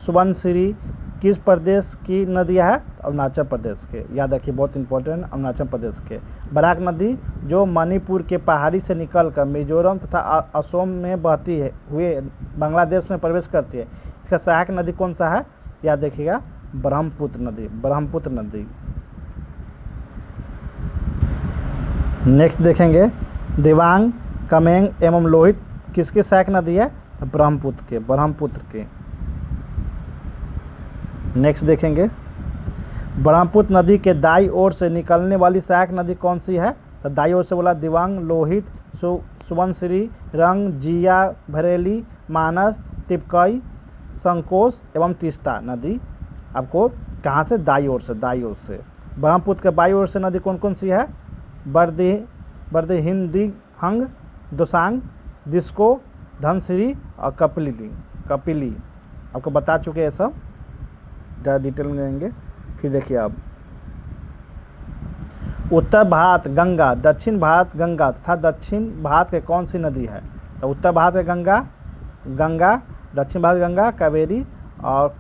सुबनसिरी किस प्रदेश की नदियाँ है, अरुणाचल प्रदेश के, याद रखिए बहुत इंपॉर्टेंट, अरुणाचल प्रदेश के। बराक नदी जो मणिपुर के पहाड़ी से निकलकर मिजोरम तथा असम में बहती है हुए बांग्लादेश में प्रवेश करती है, इसका सहायक नदी कौन सा है, याद रखिएगा ब्रह्मपुत्र नदी। नेक्स्ट देखेंगे दिवांग, कमेंग एवं लोहित किसके सहायक नदी है, ब्रह्मपुत्र के। नेक्स्ट देखेंगे ब्रह्मपुत्र नदी के दाई ओर से निकलने वाली सहायक नदी कौन सी है, तो दाई ओर से बोला दिवांग, लोहित, सुबनसिरी, रंग, जिया, भरेली, मानस, तिपकई, संकोश एवं तीस्ता नदी। आपको कहाँ से, दाई ओर से। ब्रह्मपुत्र के बाई ओर से नदी कौन कौन सी है, बर्दहिंदीहंग, दोसांग, डिस्को, धनसिरी और कपिली। आपको बता चुके हैं सब, ज़्यादा डिटेल में जाएंगे। फिर देखिए अब उत्तर भारत गंगा, दक्षिण भारत गंगा तथा दक्षिण भारत के कौन सी नदी है, तो उत्तर भारत के गंगा, दक्षिण भारत गंगा कावेरी, और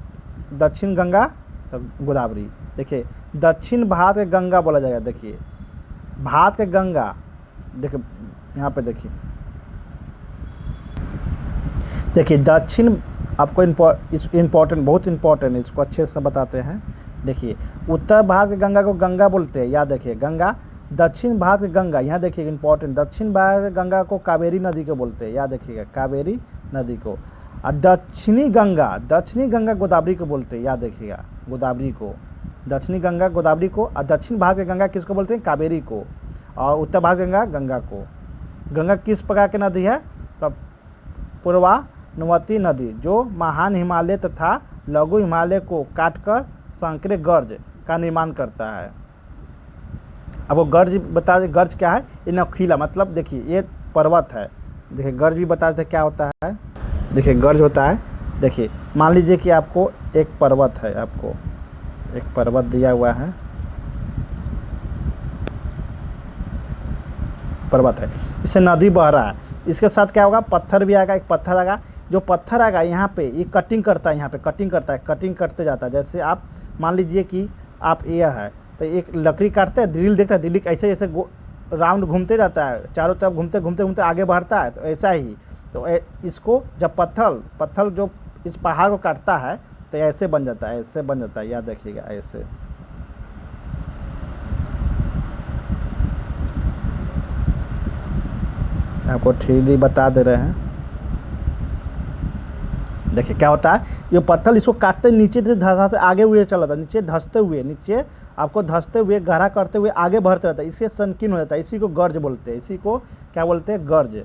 दक्षिण गंगा तो गोदावरी। देखिए दक्षिण भारत के गंगा बोला जाएगा, देखिए भारत के गंगा, देखिए यहाँ पे देखिए दक्षिण, आपको इम्पोर्टेंट, बहुत इम्पोर्टेंट, इसको अच्छे से बताते हैं। देखिए उत्तर भारत के गंगा को गंगा बोलते हैं, याद रखिए गंगा। दक्षिण भारत के गंगा, यहाँ देखिए इम्पोर्टेंट, दक्षिण भारत के गंगा को कावेरी नदी को बोलते हैं, याद रखिएगा कावेरी नदी को। और दक्षिणी गंगा गोदावरी को बोलते हैं, याद रखिएगा गोदावरी को, दक्षिणी गंगा गोदावरी को। और दक्षिण भारत के गंगा किसको बोलते हैं, कावेरी को। और उत्तर भारत के गंगा को। गंगा किस प्रकार की नदी है, तो पूर्वा नवती नदी जो महान हिमालय तथा लघु हिमालय को काटकर संकरे गर्ज का निर्माण करता है। अब वो गर्ज बता दें, गर्ज क्या है? ये नखीला, मतलब देखिए ये पर्वत है। देखिए गर्ज भी बता देते क्या होता है। देखिए गर्ज होता है, देखिए मान लीजिए कि आपको एक पर्वत है, आपको एक पर्वत दिया हुआ है, पर्वत है, इससे नदी बह रहा है, इसके साथ क्या होगा? पत्थर भी आएगा, एक पत्थर आएगा, जो पत्थर आएगा यहाँ पे ये कटिंग करता है, यहाँ पे कटिंग करता है, कटिंग करते जाता है। जैसे आप मान लीजिए कि आप ये है तो एक लकड़ी काटते हैं, ड्रिल देखता है, ड्रिल ऐसे ऐसे राउंड घूमते जाता है, चारों तरफ घूमते घूमते घूमते आगे बढ़ता है। तो ऐसा ही तो इसको जब पत्थर जो इस पहाड़ को काटता है तो ऐसे बन जाता है, ऐसे बन जाता है, याद रखिएगा ऐसे। आपको 3D बता दे रहे हैं। देखिए क्या होता है, ये पत्थर इसको काटते नीचे से धंसते आगे हुए चला था, नीचे धंसते हुए, नीचे आपको धंसते हुए गहरा करते हुए आगे बढ़ते रहता है, इससे संकीर्ण हो जाता है। इसी को गर्ज बोलते हैं, इसी को क्या बोलते हैं? गर्ज,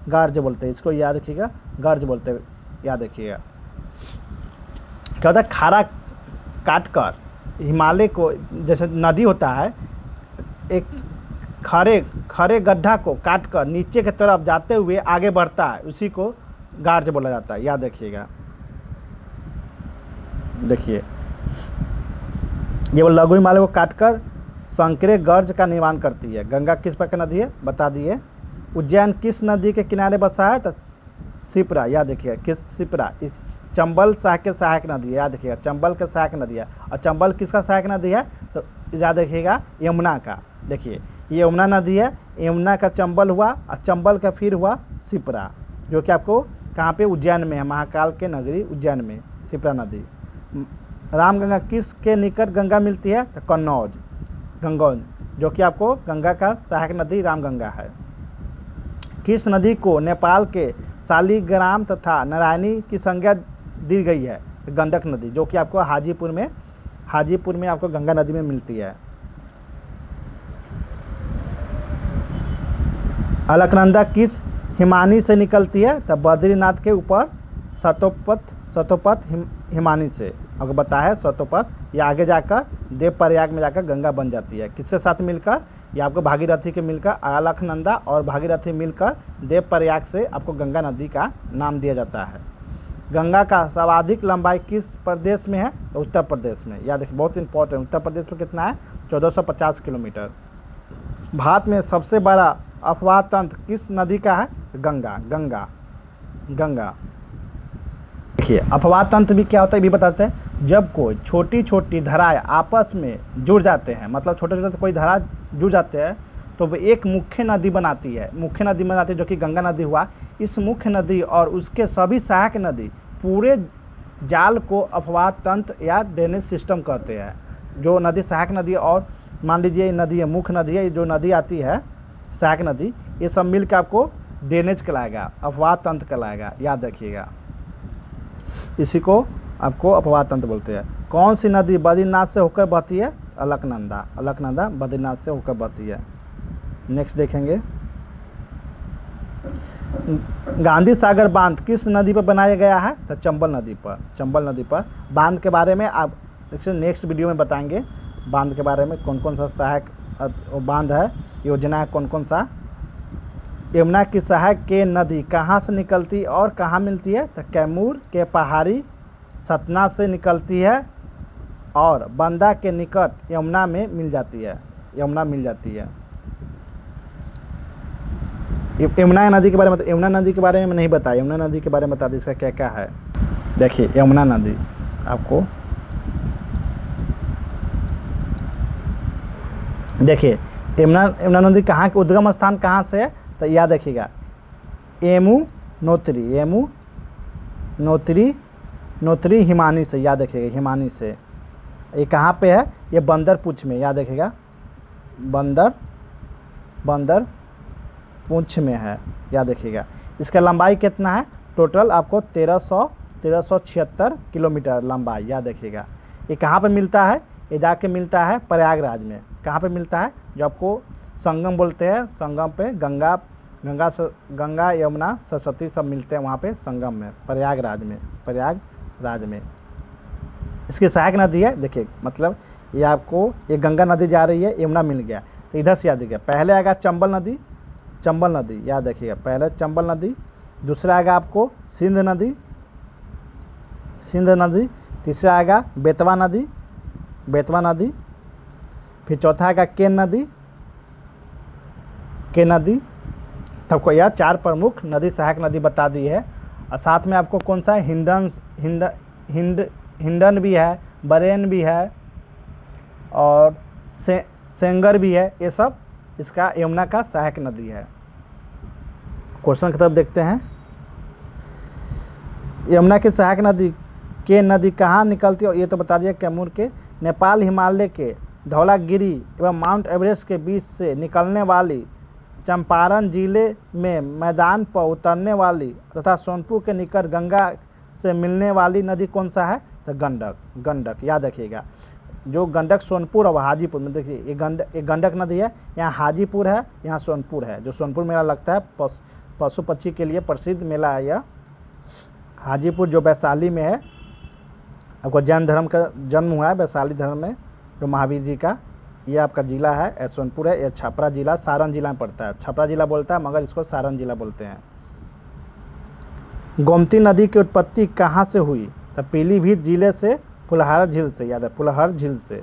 गार्ज बोलते हैं, इसको याद रखिएगा, गर्ज बोलते हैं, याद रखिएगा। क्या होता है? खारा काट कर हिमालय को, जैसे नदी होता है, एक खरे गड्ढा को काट कर नीचे की तरफ जाते हुए आगे बढ़ता है, उसी को गार्ज बोला जाता है, याद रखिएगा। देखिए ये वो लघु हिमालय को काटकर संकरे गर्ज का निर्माण करती है। गंगा किस प्रकार नदी है बता दिए। उज्जैन किस नदी के किनारे बसा है? तो शिप्रा, याद रखिएगा, किस शिप्रा, इस चंबल के सहायक नदी है, याद रखिएगा, चंबल के सहायक नदी है। और चंबल किसका सहायक नदी है? तो याद रखिएगा यमुना का। देखिए ये यमुना नदी है, यमुना का चंबल हुआ और चंबल का फिर हुआ शिप्रा, जो कि आपको कहाँ पे? उज्जैन में है, महाकाल के नगरी उज्जैन में शिप्रा नदी। रामगंगा किस के निकट गंगा मिलती है? तो कन्नौज, गंगौज, जो कि आपको गंगा का सहायक नदी रामगंगा है। किस नदी को नेपाल के शालिग्राम तथा नारायणी की संज्ञा दी गई है? गंडक नदी, जो कि आपको हाजीपुर में आपको गंगा नदी में मिलती है। अलकनंदा किस हिमानी से निकलती है? तो बद्रीनाथ के ऊपर सतोपथ हिमानी से, अगर बताया सतोपथ, या आगे जाकर देवप्रयाग में जाकर गंगा बन जाती है। किसके साथ मिलकर? ये आपको भागीरथी के मिलकर, अलकनंदा और भागीरथी मिलकर देवप्रयाग से आपको गंगा नदी का नाम दिया जाता है। गंगा का सर्वाधिक लंबाई किस प्रदेश में है? तो उत्तर प्रदेश में, याद रखिए, बहुत इंपॉर्टेंट। उत्तर प्रदेश में कितना है? 1450 किलोमीटर। भारत में सबसे बड़ा अफवाह तंत्र किस नदी का है? गंगा। देखिए अफवाह तंत्र भी क्या होता है भी बताते हैं। जब कोई छोटी छोटी धाराएं आपस में जुड़ जाते हैं, मतलब छोटे कोई धारा जुड़ जाते हैं, तो वो एक मुख्य नदी बनाती है, जो कि गंगा नदी हुआ। इस मुख्य नदी और उसके सभी सहायक नदी पूरे जाल को अफवाह तंत्र या ड्रेनेज सिस्टम कहते हैं। जो नदी सहायक नदी, और मान लीजिए नदी है, मुख्य नदी है, जो नदी आती है सहायक नदी, ये सब मिलकर आपको ड्रेनेज कहलाएगा, अफवाह तंत्र कहलाएगा, याद रखिएगा। इसी को आपको अफवाह तंत्र बोलते हैं। कौन सी नदी बद्रीनाथ से होकर बहती है? अलकनंदा बद्रीनाथ से होकर बहती है। नेक्स्ट देखेंगे, गांधी सागर बांध किस नदी पर बनाया गया है? तो चंबल नदी पर। बांध के बारे में आप नेक्स्ट वीडियो में बताएंगे, बांध के बारे में कौन कौन सा सहायक बांध है, योजना है कौन कौन सा। यमुना की सहायक के नदी कहाँ से निकलती और कहाँ मिलती है? तो कैमूर के पहाड़ी सतना से निकलती है और बंदा के निकट यमुना मिल जाती है। यमुना नदी के बारे में, यमुना नदी के बारे में नहीं बताया, यमुना नदी के बारे में बता दी, इसका क्या क्या है। देखिए यमुना नदी आपको, देखिए यमुना नदी कहाँ के उद्गम स्थान कहाँ से है? तो याद रखिएगा, नोत्री हिमानी से, याद रखिएगा, हिमानी से। ये कहाँ पे है? ये बंदरपुछ में, याद रखिएगा, बंदर पूंछ में है, याद रखिएगा। इसका लंबाई कितना है? टोटल आपको 1376 किलोमीटर लंबाई, याद रखिएगा। ये कहाँ पे मिलता है? ये जाके मिलता है प्रयागराज में। कहाँ पे मिलता है? जो आपको संगम बोलते हैं, संगम पे गंगा गंगा यमुना सरस्वती सब मिलते हैं वहाँ पे संगम में, प्रयागराज में। इसकी सहायक नदी है, देखिए मतलब ये आपको ये गंगा नदी जा रही है, यमुना मिल गया तो इधर से याद रखिएगा। पहले आएगा चंबल नदी याद रखिएगा, पहले चंबल नदी, दूसरा आएगा आपको सिंध नदी, तीसरा आएगा बेतवा नदी, फिर चौथा आएगा केन नदी। सबको यह 4 प्रमुख नदी सहायक नदी बता दी है। और साथ में आपको कौन सा हिंडन भी है, बरेन भी है और सेंगर भी है, ये सब इसका यमुना का सहायक नदी है। क्वेश्चन की तरफ देखते हैं। यमुना की सहायक नदी केन नदी कहाँ निकलती है, ये तो बता दिया कैमूर के। नेपाल हिमालय के धौलागिरी एवं माउंट एवरेस्ट के बीच से निकलने वाली, चंपारण जिले में मैदान पर उतरने वाली तथा सोनपुर के निकट गंगा से मिलने वाली नदी कौन सा है, तो गंडक याद रखिएगा। जो गंडक सोनपुर और हाजीपुर में, देखिए ये गंडक नदी है, यहाँ हाजीपुर है, यहाँ सोनपुर है। जो सोनपुर मेला लगता है पशु पक्षी के लिए प्रसिद्ध मेला है यह। हाजीपुर जो वैशाली में है, आपको जैन धर्म का जन्म हुआ है वैशाली धर्म में, जो महावीर जी का, ये आपका जिला है। सोनपुर है, ये छपरा जिला सारण जिला में पड़ता है। छपरा जिला बोलता है मगर इसको सारण जिला बोलते हैं। गोमती नदी की उत्पत्ति कहाँ से हुई, तो पीलीभीत जिले से फुलहर झील से, याद है फुलहर झील से।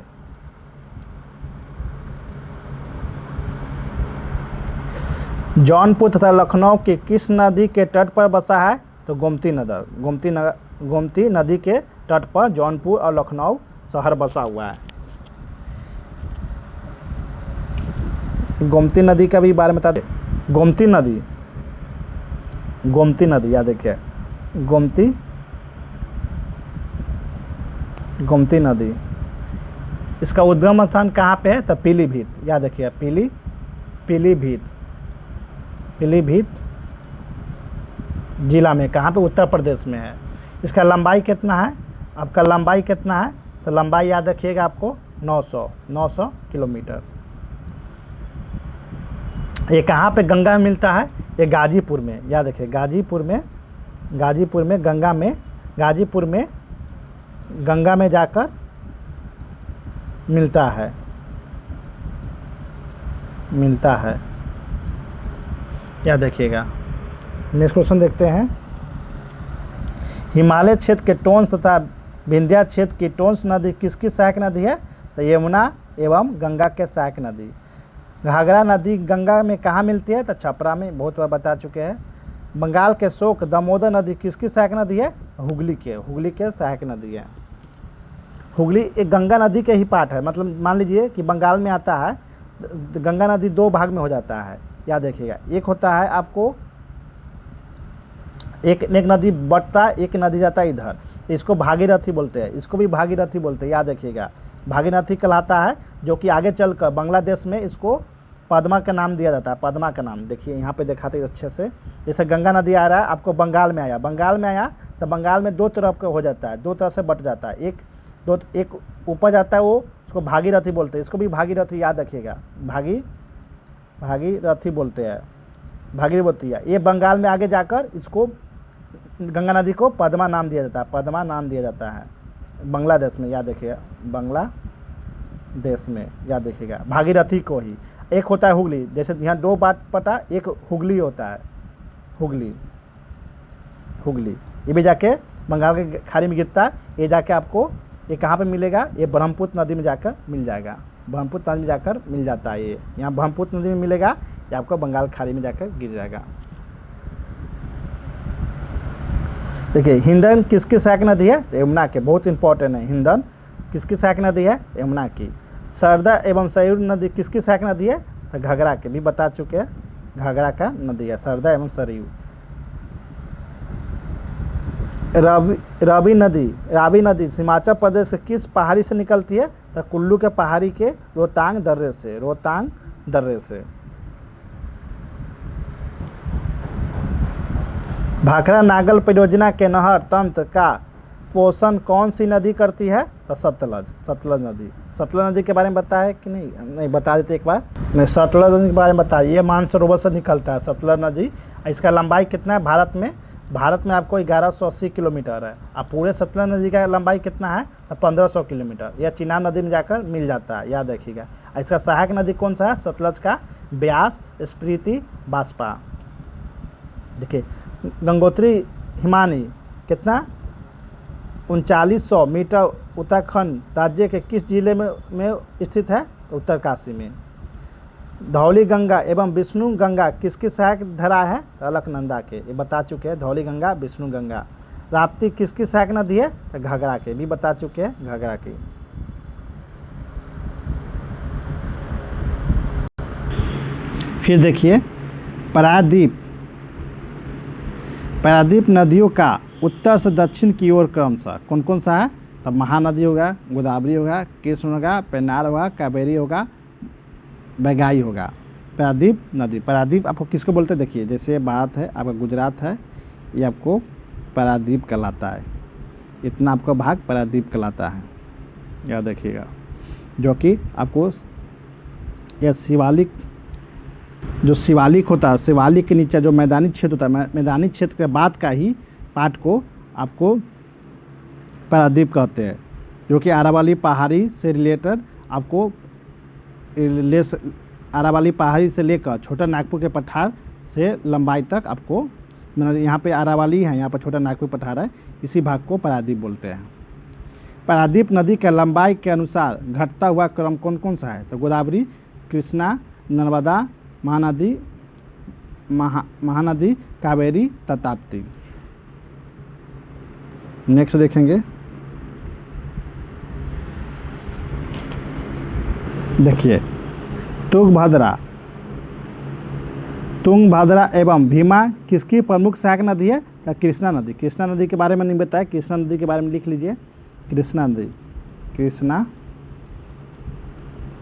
जौनपुर तथा लखनऊ के किस नदी के तट पर बसा है, तो गोमती नदी के तट पर जौनपुर और लखनऊ शहर बसा हुआ है। गोमती नदी का भी बारे में बता दें। गोमती नदी याद रखिए, गोमती नदी, इसका उद्गम स्थान कहाँ पे है, तो पीलीभीत याद रखिए, पीलीभीत जिला में, कहाँ पे, उत्तर प्रदेश में है। इसका लंबाई कितना है, तो लंबाई याद रखिएगा आपको 900 किलोमीटर। ये कहाँ पे गंगा में मिलता है, ये गाजीपुर में, याद रखिए गाजीपुर में गंगा में जाकर मिलता है। याद रखिएगा। नेक्स्ट क्वेश्चन देखते हैं। हिमालय क्षेत्र के टोंस तथा विंध्या क्षेत्र की टोंस नदी किसकी सहायक नदी है, तो यमुना एवं गंगा के सहायक नदी। घाघरा नदी गंगा में कहाँ मिलती है, तो छपरा में, बहुत बार बता चुके हैं। बंगाल के शोक दामोदर नदी किसकी सहायक नदी है, हुगली के सहायक नदी है। हुगली एक गंगा नदी के ही पार्ट है, मतलब मान लीजिए कि बंगाल में आता है, गंगा नदी 2 भाग में हो जाता है, याद रखिएगा। एक होता है आपको एक नदी बढ़ता, एक नदी जाता है इधर, इसको भागीरथी बोलते हैं, इसको भी भागीरथी बोलते हैं, याद रखिएगा। भागीरथी कहलाता है, जो कि आगे चलकर बांग्लादेश में इसको पद्मा का नाम दिया जाता है। पद्मा का नाम देखिए यहाँ पे दिखाते हैं अच्छे से। जैसे गंगा नदी आ रहा है, आपको बंगाल में आया तो बंगाल में 2 तरफ का हो जाता है, 2 तरफ से बट जाता है। एक ऊपर जाता है, वो उसको भागीरथी बोलते हैं, इसको भी भागीरथी याद रखिएगा, भागीरथी बोलते हैं, भागीरथी है। ये बंगाल में आगे जाकर इसको गंगा नदी को पद्मा नाम दिया जाता है, बांग्लादेश में, याद रखिएगा, बांग्लादेश में, याद रखिएगा भागीरथी को ही। एक होता है हुगली, जैसे यहाँ 2 बात पता, एक हुगली होता है, हुगली ये भी जाके बंगाल के खाड़ी में गिरता है। ये जाके आपको ये कहाँ पे मिलेगा, ये ब्रह्मपुत्र नदी में जाकर मिल जाएगा, ब्रह्मपुत्र नदी में जाकर मिल जाता है। ये यहाँ ब्रह्मपुत्र नदी में मिलेगा, ये आपको बंगाल खाड़ी में जाकर गिर जाएगा। देखिए हिंडन किसकी सहायक नदी है, यमुना के, बहुत इंपॉर्टेंट है। हिंडन किसकी सहायक नदी है, यमुना की। सरदा एवं सरयू नदी किसकी सहायक नदी है, तो घाघरा के, भी बता चुके हैं, घाघरा का नदी है सरदा एवं सरयू। रावी नदी हिमाचल प्रदेश के किस पहाड़ी से निकलती है, तो कुल्लू के पहाड़ी के रोहतांग दर्रे से। भाखड़ा नागल परियोजना के नहर तंत्र का पोषण कौन सी नदी करती है, तो सतलज नदी। सतलज नदी के बारे में बताया है कि नहीं? नहीं, बता देते एक बार। नहीं, सतलज नदी के बारे में बताइए। ये मानसरोवर से निकलता है सतलज नदी। इसका लंबाई कितना है भारत में? भारत में आपको 1180 किलोमीटर है। अब पूरे सतलज नदी का लंबाई कितना है? 1500 किलोमीटर। यह चिनाब नदी में जाकर मिल जाता है, याद रखिएगा। इसका सहायक नदी कौन सा है सतलज का? ब्यास, स्प्रीति, बाष्पा। देखिए, गंगोत्री हिमानी कितना 3900 मीटर उत्तराखंड राज्य के किस जिले में स्थित है? उत्तरकाशी में। धौली गंगा एवं विष्णु गंगा किसकी सहायक धारा है? अलकनंदा के, ये बता चुके हैं। धौली गंगा, विष्णु गंगा। राप्ती किसकी सहायक नदी है? घाघरा के, भी बता चुके हैं, घाघरा की। फिर देखिए पारादीप नदियों का उत्तर से दक्षिण की ओर क्रम सा कौन कौन सा है? तब महानदी होगा, गोदावरी होगा, कृष्ण होगा, पेन्नार होगा, कावेरी होगा, बैगाई होगा। पारादीप नदी, पारादीप आपको किसको बोलते हैं? देखिए, जैसे बात है आपका गुजरात है, ये आपको पारादीप कहलाता है। इतना आपका भाग पारादीप कहलाता है, याद रखिएगा। जो कि आपको यह शिवालिक, जो शिवालिक होता है, शिवालिक के नीचे जो मैदानी क्षेत्र होता है, मैदानी क्षेत्र के बाद का ही पार्ट को आपको पारादीप कहते हैं। जो कि अरावली पहाड़ी से रिलेटेड आपको अरावली पहाड़ी से लेकर छोटा नागपुर के पठार से लंबाई तक आपको, मतलब यहाँ पे अरावली है, यहाँ पर छोटा नागपुर पठार है, इसी भाग को पारादीप बोलते हैं। पारादीप नदी के लंबाई के अनुसार घटता हुआ क्रम कौन कौन सा है? तो गोदावरी, कृष्णा, नर्मदा, महानदी, कावेरी, ताप्ती। नेक्स्ट देखेंगे, देखिए तुंगभद्रा एवं भीमा किसकी प्रमुख सहायक नदी है? कृष्णा नदी। कृष्णा नदी के बारे में नहीं बताया, कृष्णा नदी के बारे में लिख लीजिए। कृष्णा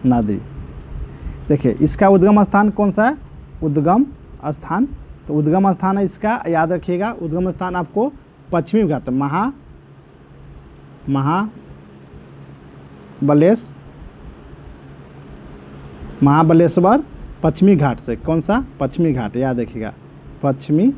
नदी। देखिए, इसका उद्गम स्थान कौन सा है? उद्गम स्थान, तो उद्गम स्थान है इसका, याद रखिएगा। उद्गम स्थान आपको पश्चिमी घाट महाबलेश्वर पश्चिमी घाट से। कौन सा? पश्चिमी घाट, याद रखिएगा। पश्चिमी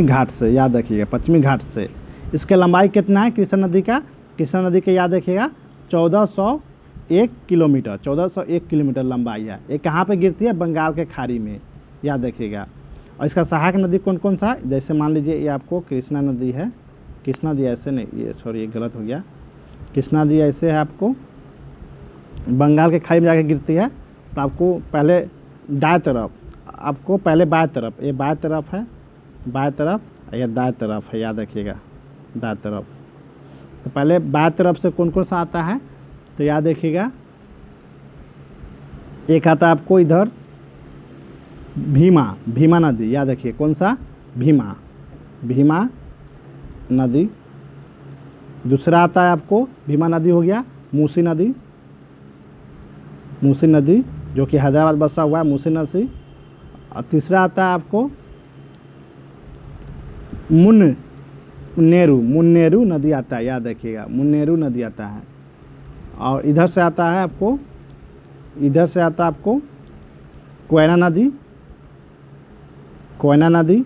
घाट से, याद रखिएगा, पश्चिमी घाट से। इसके लंबाई कितना है कृष्णा नदी का? कृष्णा नदी के याद रखिएगा 1401 किलोमीटर, 1401 किलोमीटर लंबाई है। ये कहाँ पे गिरती है? बंगाल के खाड़ी में, याद रखिएगा। और इसका सहायक नदी कौन कौन सा है? जैसे मान लीजिए ये आपको कृष्णा नदी है, कृष्णा नदी ऐसे नहीं, ये सॉरी, ये गलत हो गया। कृष्णा नदी ऐसे है, आपको बंगाल के खाड़ी में जाके गिरती है। तो आपको पहले दाएं तरफ, आपको पहले बाएं तरफ, ये बाएं तरफ है, बाएं तरफ, या दाएं तरफ है, याद रखिएगा, दाएं तरफ। तो पहले बाएं तरफ से कौन कौन सा आता है? तो याद रखिएगा, एक आता है आपको इधर भीमा नदी, याद रखिए। कौन सा? भीमा नदी। दूसरा आता है आपको, भीमा नदी हो गया, मूसी नदी जो कि हैदराबाद बसा हुआ है, मूसी नदी। और तीसरा आता है आपको मुन्नेरू नदी आता है, याद रखिएगा, मुन्नेरू नदी आता है। और इधर से आता है आपको कोयना नदी।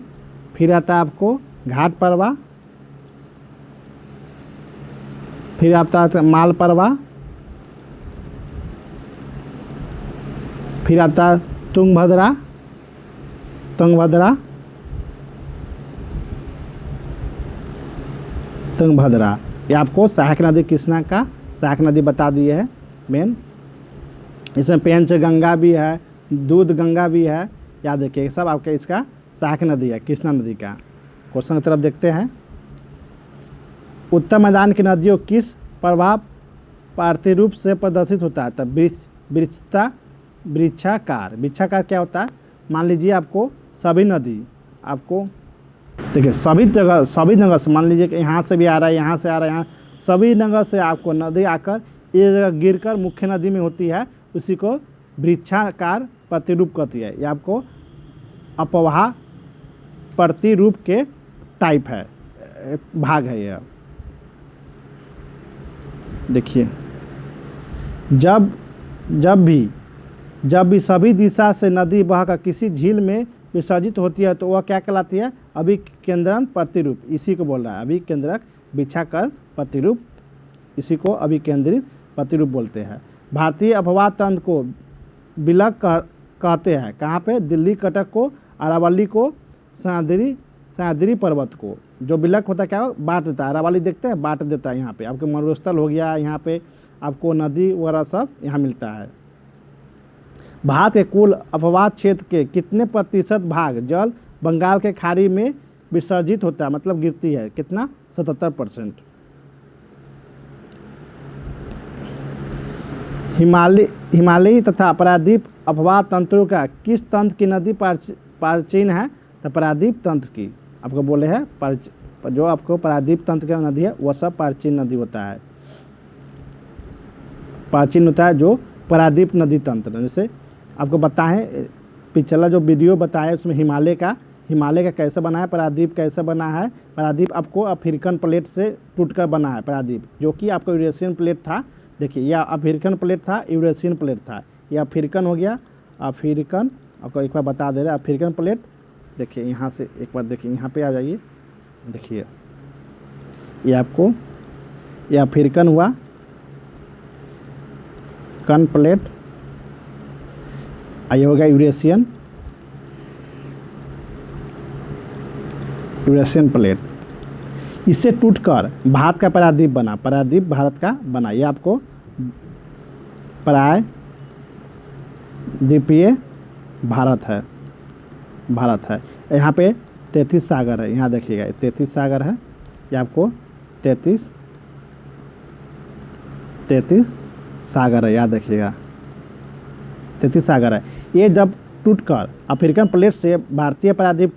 फिर आता है आपको घाटपरवा, फिर आता है मालपरवा, फिर आता है तुंगभद्रा। ये आपको सहायक नदी कृष्णा का सहायक नदी बता दिए है मेन। इसमें पेंच गंगा भी है, दूध गंगा भी है, याद रखिए, सब आपके इसका सहायक नदी है कृष्णा नदी का। क्वेश्चन की तरफ देखते हैं। उत्तर मैदान की नदियों किस प्रभाव प्रतिरूप से प्रदर्शित होता है? तब वृक्षाकार क्या होता है? मान लीजिए आपको सभी नदी, आपको देखिए सभी जगह से, मान लीजिए कि यहाँ से भी आ रहा है, यहाँ से आ रहा है, यहाँ सभी जगह से आपको नदी आकर ये जगह गिरकर मुख्य नदी में होती है, उसी को वृक्षाकार प्रतिरूप कहती है। ये आपको अपवाह प्रतिरूप के टाइप है, भाग है यह। देखिए, जब जब भी सभी दिशा से नदी बहकर किसी झील में विसर्जित होती है तो वह क्या कहलाती है? अभिकेंद्रन प्रतिरूप। इसी को बोल रहा है, अभिकेंद्रक बिछाकर प्रतिरूप, इसी को अभिकेंद्रित प्रतिरूप बोलते हैं। भारतीय अपवाद तंत्र को बिलक कहते हैं। कहाँ पे? दिल्ली, कटक को, अरावली को, सह्याद्री पर्वत को। जो बिलक होता है क्या बांट देता है, अरावली देखते हैं बांट देता है। यहाँ पे आपको मरुस्थल हो गया, यहाँ पे आपको नदी वगैरह सब यहाँ मिलता है। भारत के कुल अपवाद क्षेत्र के कितने प्रतिशत भाग जल बंगाल के खाड़ी में विसर्जित होता है, मतलब गिरती है? कितना? 77%। हिमालयी तथा प्रायद्वीप अपवाद तंत्रों का किस तंत्र की नदी प्राचीन है? तो प्रायद्वीप तंत्र की। आपको बोले हैं जो आपको प्रायद्वीप तंत्र की नदी है वह सब प्राचीन नदी होता है, प्राचीन होता है जो प्रायद्वीप नदी तंत्र। जैसे आपको बताएं, पिछला जो वीडियो बताया उसमें हिमालय का कैसे बना है, प्रायद्वीप कैसे बना है। प्रायद्वीप आपको अफ्रीकन प्लेट से टूटकर बना है प्रायद्वीप, जो कि आपको यूरेशियन प्लेट था। देखिए, यह अफ्रीकन प्लेट था, यूरेशियन प्लेट था। यह अफ्रीकन हो गया, अफ्रीकन। आपको एक बार बता दे रहे हैं, अफ्रीकन प्लेट। देखिए यहाँ से एक बार देखिए, यहाँ पे आ जाइए। देखिए ये आपको ये अफ्रीकन हुआ, कन प्लेट। ये हो गया यूरेशियन प्लेट। इससे टूटकर भारत का प्रायद्वीप बना, प्रायद्वीप भारत का बना। ये आपको प्रायद्वीपीय भारत है। यहाँ पे 33 सागर है, यहाँ देखिएगा 33 सागर है। ये आपको 33 सागर है, याद देखिएगा 33 सागर है। ये जब टूटकर अफ्रीकन प्लेट से भारतीय प्रायद्वीप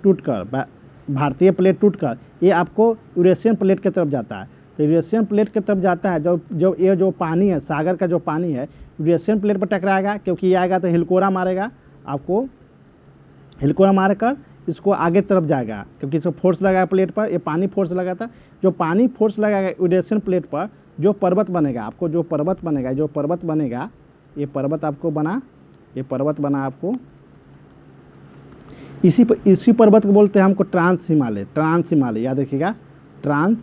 भारतीय प्लेट टूटकर ये आपको यूरेशियन प्लेट की तरफ जाता है। तो यूरेशियन प्लेट की तरफ जाता है, जो ये जो पानी है, सागर का जो पानी है यूरेशियन प्लेट पर टकराएगा, क्योंकि ये आएगा तो हिलकोरा मारेगा आपको, हिलकोरा मारकर इसको आगे तरफ जाएगा, क्योंकि इसको फोर्स लगाएगा प्लेट पर। ये पानी फोर्स लगाता, जो पानी फोर्स लगाएगा यूरेशियन प्लेट पर, जो पर्वत बनेगा आपको, जो पर्वत बनेगा ये पर्वत आपको बना, ये पर्वत बना आपको। इसी पर्वत को बोलते हैं हमको ट्रांस हिमालय। याद रखिएगा, ट्रांस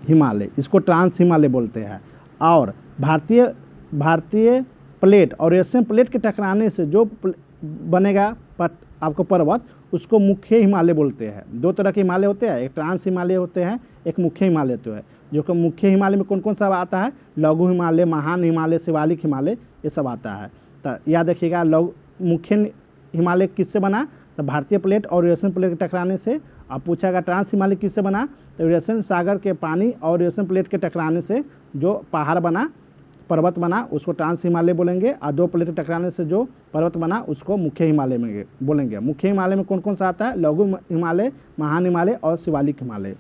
हिमालय, इसको ट्रांस हिमालय बोलते हैं। और भारतीय प्लेट और एशियन प्लेट के टकराने से जो बनेगा आपको पर्वत, उसको मुख्य हिमालय बोलते हैं। दो तरह के हिमालय होते हैं, एक ट्रांस हिमालय होते हैं, एक मुख्य हिमालय होते हैं। जो कि मुख्य हिमालय में कौन कौन सा आता है? लघु हिमालय, महान हिमालय, शिवालिक हिमालय, ये सब आता है। तो याद रखिएगा, मुख्य हिमालय किससे बना? तो भारतीय प्लेट और यूरेशियन प्लेट के टकराने से। अब पूछागा ट्रांस हिमालय किससे बना? तो यूरेशियन सागर के पानी और यूरेशियन प्लेट के टकराने से जो पहाड़ बना, पर्वत बना, उसको ट्रांस हिमालय बोलेंगे। और दो प्लेट टकराने से जो पर्वत बना उसको मुख्य हिमालय में बोलेंगे। मुख्य हिमालय में कौन कौन सा आता है? लघु हिमालय, महान हिमालय और शिवालिक हिमालय।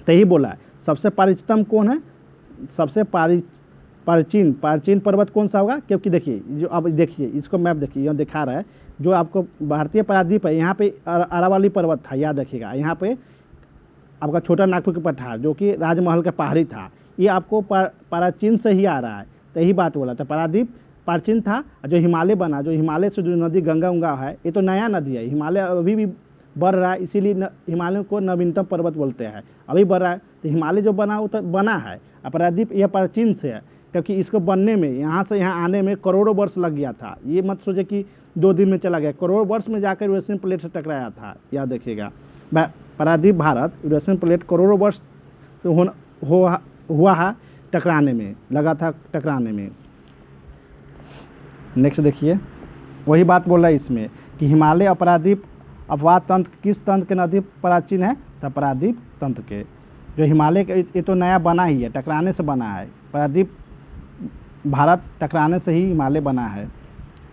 तो यही बोला है। सबसे प्राचीनतम कौन है? सबसे प्राचीन पर्वत कौन सा होगा? क्योंकि देखिए, जो अब देखिए इसको मैप देखिए, यहाँ दिखा रहा है जो आपको भारतीय प्रायद्वीप है। यहाँ पे अरावली पर्वत था, याद रखिएगा। यहाँ पे आपका छोटा नागपुर का पठार जो कि राजमहल का पहाड़ी था, ये आपको प्राचीन से ही आ रहा है। तो यही बात बोला था, प्रायद्वीप प्राचीन था। जो हिमालय बना, जो हिमालय से जो नदी गंगा उंगा है, ये तो नया नदी है। हिमालय अभी भी बढ़ रहा है, इसीलिए हिमालय को नवीनतम पर्वत बोलते हैं, अभी बढ़ रहा है। तो हिमालय जो बना वो तो बना है, प्रायद्वीप यह प्राचीन से है, क्योंकि इसको बनने में, यहाँ से यहाँ आने में करोड़ों वर्ष लग गया था। ये मत सोचे कि 2 दिन में चला गया, करोड़ों वर्ष में जाकर यूरेशियन प्लेट से टकराया था। याद रखिएगा, प्रायद्वीप भारत यूरेशियन प्लेट करोड़ों वर्ष हुआ है टकराने में, लगा था टकराने में। नेक्स्ट देखिए, वही बात बोल रहा है इसमें कि हिमालय और प्रायद्वीप अपवाद तंत्र किस तंत्र के नदी प्राचीन है? तो प्रायद्वीप तंत्र के। जो हिमालय के, ये तो नया बना ही है, टकराने से बना है। प्रायद्वीप भारत टकराने से ही हिमालय बना है।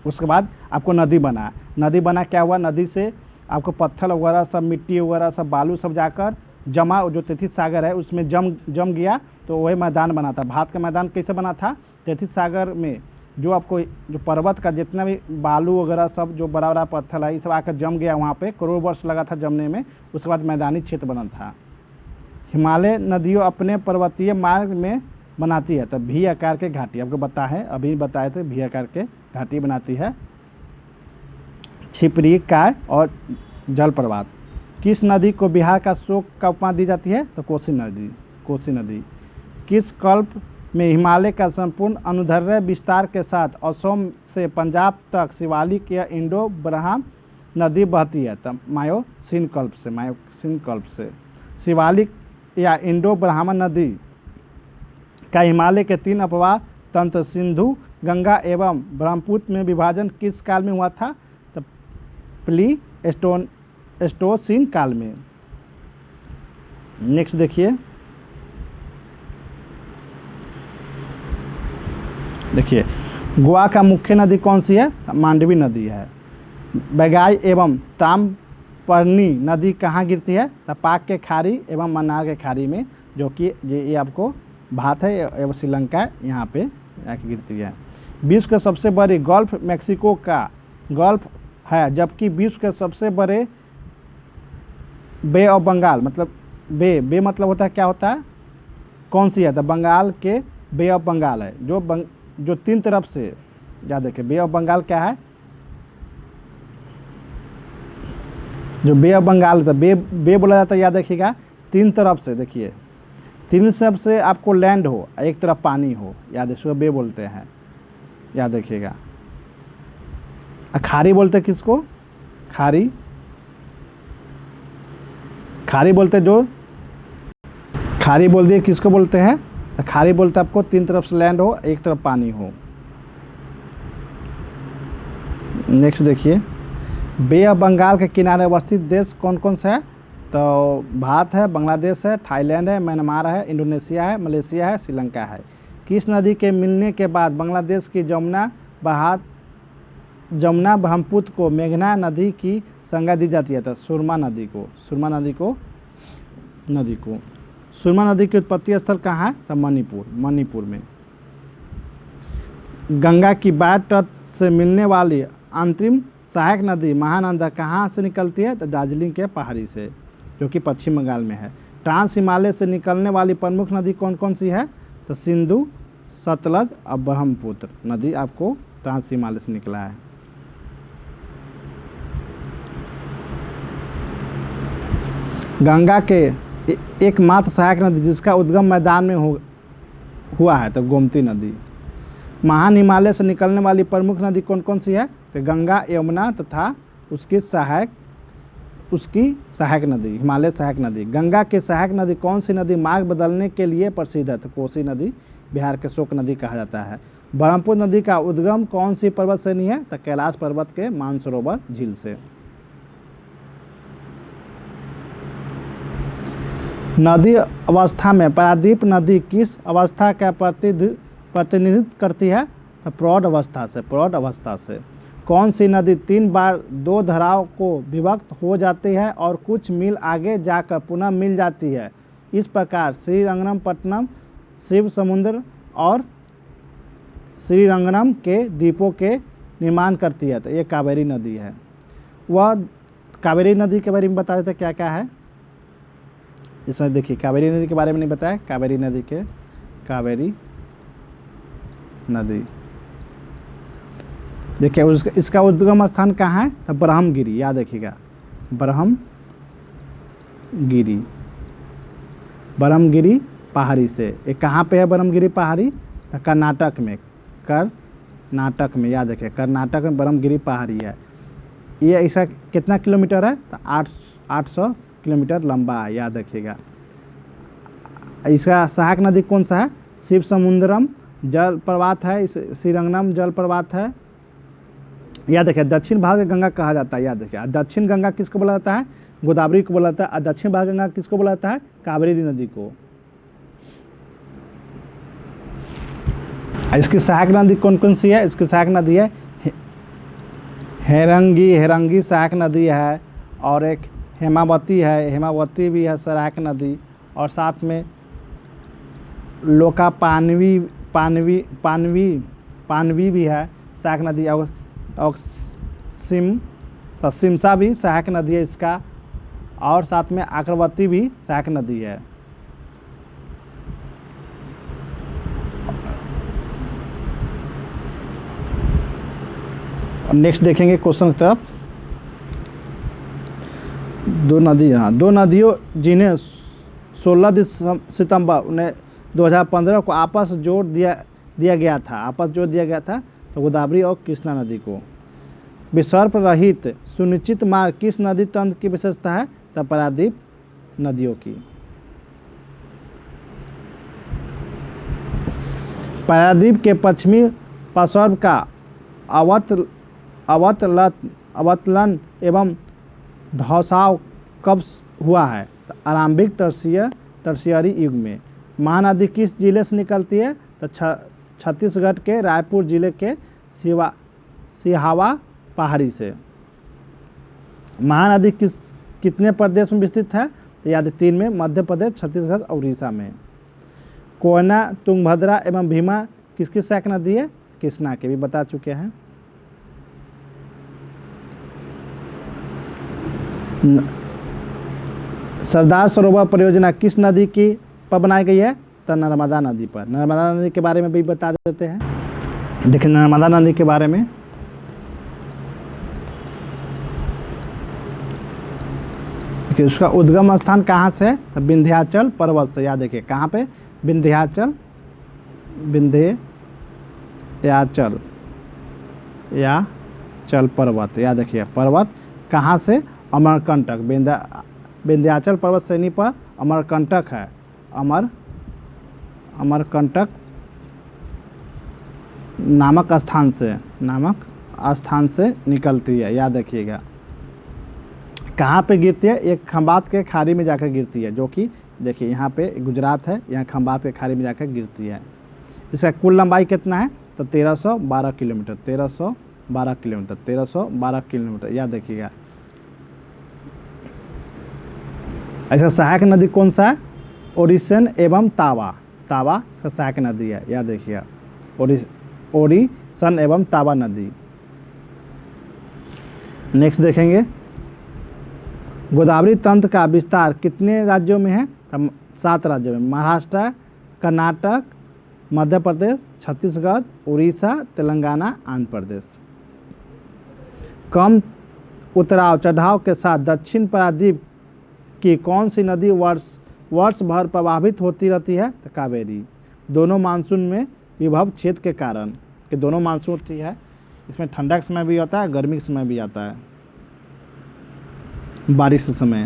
उसके बाद आपको नदी बना, क्या हुआ? नदी से आपको पत्थर वगैरह सब, मिट्टी वगैरह सब, बालू सब जाकर जमा, जो 33 सागर है उसमें जम गया, तो वही मैदान बना था। भारत का मैदान कैसे बना था? 33 सागर में जो आपको जो पर्वत का जितना भी बालू वगैरह सब, जो बड़ा बड़ा पत्थर है, ये सब आकर जम गया वहाँ पे, करोड़ वर्ष लगा था जमने में। उसके बाद मैदानी क्षेत्र बना था। हिमालय नदियों अपने पर्वतीय मार्ग में बनाती है? तो भी आकार के घाटी, आपको पता है, अभी बताए थे, भी आकार के घाटी बनाती है। छिपरी, काय और जलप्रपात। किस नदी को बिहार का शोक का उपमा दी जाती है? तो कोसी नदी। कोसी नदी। किस कल्प में हिमालय का संपूर्ण अनुदैर्ध्य विस्तार के साथ असम से पंजाब तक शिवालिक या इंडो ब्रह्म नदी बहती है? तो मायोसीन कल्प से। मायोसीन कल्प से। शिवालिक या इंडो ब्रह्म नदी का हिमालय के 3 अपवाह तंत्र सिंधु, गंगा एवं ब्रह्मपुत्र में विभाजन किस काल में हुआ था? तो प्लीस्टोसीन काल में। नेक्स्ट देखिए, गोवा का मुख्य नदी कौन सी है? मांडवी नदी है। बगाई एवं ताम्रपर्णी नदी कहाँ गिरती है? पाक के खाड़ी एवं मन्नार के खाड़ी में, जो कि ये आपको भारत है एवं श्रीलंका यहाँ पे आके गिरती है। विश्व के सबसे बड़ी गल्फ मेक्सिको का गल्फ है, जबकि विश्व के सबसे बड़े बे ऑफ बंगाल, मतलब बे मतलब होता है, क्या होता है, कौन सी है? तो बंगाल के बे ऑफ बंगाल है, जो 3 तरफ से, याद रखिए, बे ऑफ बंगाल क्या है? जो बे ऑफ बंगाल है, बे बोला जाता है, याद रखिएगा, 3 तरफ से। देखिए, 3 तरफ से आपको लैंड हो, एक तरफ पानी हो, याद रखिए, बे बोलते हैं, याद रखिएगा। खाड़ी बोलते हैं किसको? खाड़ी बोलते, जो खाड़ी बोल दिए, किसको बोलते हैं? खाड़ी बोलते आपको 3 तरफ से लैंड हो, एक तरफ पानी हो। नेक्स्ट देखिए, बे ऑफ बंगाल के किनारे अवस्थित देश कौन कौन से है? तो भारत है, बांग्लादेश है, थाईलैंड है, म्यांमार है, इंडोनेशिया है, मलेशिया है, श्रीलंका है। किस नदी के मिलने के बाद बांग्लादेश की जमुना ब्रह्मपुत्र को मेघना नदी की संज्ञा दी जाती है? तो सुरमा नदी को। सुरमा नदी की उत्पत्ति स्थल कहाँ है? तो मणिपुर में। गंगा की बाढ़ तट से मिलने वाली अंतरिम सहायक नदी महानंदा कहाँ से निकलती है? तो दार्जिलिंग के पहाड़ी से, जो कि पश्चिम बंगाल में है। ट्रांस हिमालय से निकलने वाली प्रमुख नदी कौन कौन सी है? तो सिंधु, सतलज और ब्रह्मपुत्र नदी आपको ट्रांस हिमालय से निकला है। गंगा के एकमात्र सहायक नदी जिसका उद्गम मैदान में हुआ है, तो गोमती नदी। महान हिमालय से निकलने वाली प्रमुख नदी कौन कौन सी है? तो गंगा, यमुना तथा उसकी सहायक नदी, हिमालय सहायक नदी। गंगा की सहायक नदी कौन सी नदी मार्ग बदलने के लिए प्रसिद्ध है? तो कोसी नदी, बिहार के शोक नदी कहा जाता है। ब्रह्मपुत्र नदी का उद्गम कौन सी पर्वत श्रेणी है? तो कैलाश पर्वत के मानसरोवर झील से। नदी अवस्था में पारादीप नदी किस अवस्था का प्रतिनिधित्व करती है? तो प्रौढ़ अवस्था से। कौन सी नदी 3 बार 2 धाराओं को विभक्त हो जाती है और कुछ मील आगे जाकर पुनः मिल जाती है? इस प्रकार श्रीरंगपट्टनम, शिव समुद्र और श्रीरंगम के द्वीपों के निर्माण करती है? तो ये कावेरी नदी है। वह कावेरी नदी के बारे में बता देते क्या क्या है इसमें। देखिए, कावेरी नदी के बारे में नहीं बताया। कावेरी नदी देखिए, इसका उद्गम स्थान कहाँ है? तो ब्रह्मगिरी, याद रखिएगा, ब्रह्मगिरी पहाड़ी से। ये कहाँ पे है ब्रह्मगिरी पहाड़ी? तो कर्नाटक में, याद रखिए, कर्नाटक में ब्रह्मगिरी पहाड़ी है। ये इसका कितना किलोमीटर है? तो 800 किलोमीटर लंबा है, याद रखिएगा। इसका सहायक नदी कौन सा है? शिव समुद्रम जलप्रपात है, श्रीरंगम जलप्रपात है, याद रखिए। दक्षिण भाग गंगा कहा जाता है, याद रखिए। दक्षिण गंगा किसको बोला जाता है? गोदावरी को बोला जाता है। और दक्षिण भाग गंगा किसको बोला जाता है? कावेरी नदी को। इसकी सहायक नदी कौन कौन सी है? इसकी सहायक नदी है हेरंगी सहायक नदी है, और एक हेमावती है, हेमावती भी है सहायक नदी, और साथ में लोका पानवी भी है सहायक नदी, और सिमसा भी सहायक नदी है इसका, और साथ में आक्रवती भी सहायक नदी है। नेक्स्ट देखेंगे क्वेश्चन की तरफ। दो नदियों जिन्हें 16 सितंबर 2015 को आपस जोड़ दिया गया था, तो गोदावरी और कृष्णा नदी को। विसर्प रहित सुनिश्चित मार्ग किस नदी तंत्र की विशेषता है? तो पारादीप नदियों की। पारादीप के पश्चिमी पार्श्व का अवतलन एवं धौसाव कब हुआ है? तो आरंभिक टर्शियरी युग में। महानदी किस जिले से निकलती है? तो छत्तीसगढ़ के रायपुर जिले के सिहावा पहाड़ी से। महानदी कितने प्रदेश में विस्तृत है? तो याद 3 में, मध्य प्रदेश, छत्तीसगढ़ और उड़ीसा में। कोयना, तुंगभद्रा एवं भीमा किसकी सहायक नदी है? कृष्णा के, भी बता चुके हैं। सरदार सरोवर परियोजना किस नदी की पर बनाई गई है? तो नर्मदा नदी पर। नर्मदा नदी के बारे में भी बता देते हैं। देखिए नर्मदा नदी के बारे में, उसका उद्गम स्थान कहाँ से है? तो विंध्याचल पर्वत से। याद देखिए कहाँ पे? विंध्याचल पर्वत। याद देखिए पर्वत कहाँ से? अमरकंटक। विंध्याचल पर्वत श्रेणी पर अमरकंटक है। अमरकंटक नामक स्थान से निकलती है। याद रखिएगा कहाँ पे गिरती है? एक खंबात के खाड़ी में जाकर गिरती है, जो कि देखिए यहाँ पे गुजरात है, यहाँ खंबात के खाड़ी में जाकर गिरती है। इसका कुल लंबाई कितना है? तो 1312 किलोमीटर। 1312 किलोमीटर। याद रखिएगा। ऐसा सहायक नदी कौन सा है? ओरिसन एवं तावा का सहायक नदी है। याद रखिएगा ओरिसन एवं तावा नदी। नेक्स्ट देखेंगे गोदावरी तंत्र का विस्तार कितने राज्यों में है? 7 राज्यों में। महाराष्ट्र, कर्नाटक, मध्य प्रदेश, छत्तीसगढ़, उड़ीसा, तेलंगाना, आंध्र प्रदेश। कम उतराव चढ़ाव के साथ दक्षिण पारादीप की कौन सी नदी वर्ष भर प्रभावित होती रहती है? तो कावेरी। दोनों मानसून में विभव क्षेत्र के कारण, कि दोनों मानसून होती है, इसमें ठंडा के समय भी आता है, गर्मी के समय भी आता है, बारिश के समय।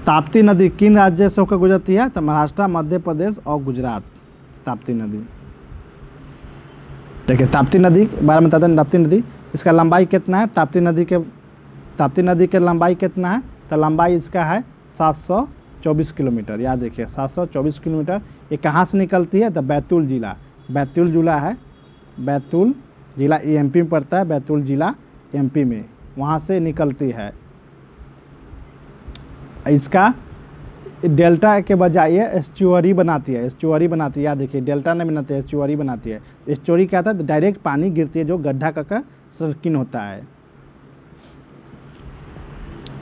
ताप्ती नदी किन राज्यों से होकर गुजरती है? तो महाराष्ट्र, मध्य प्रदेश और गुजरात। ताप्ती नदी देखिए ताप्ती नदी के बारे में बताते हैं। ताप्ती नदी इसका लंबाई कितना है? ताप्ती नदी के लंबाई कितना है? तो लंबाई इसका है 724 किलोमीटर। याद देखिए 724 किलोमीटर। ये कहाँ से निकलती है? तो बैतूल जिला एमपी में पड़ता है। बैतूल जिला एमपी में, वहाँ से निकलती है। इसका डेल्टा के बजाय ये एस्चुअरी बनाती है। याद देखिए डेल्टा नहीं बनाती है, एस्चुअरी बनाती है। एस्चुअरी क्या था? डायरेक्ट पानी गिरती है, जो गड्ढा का सर्किन होता है।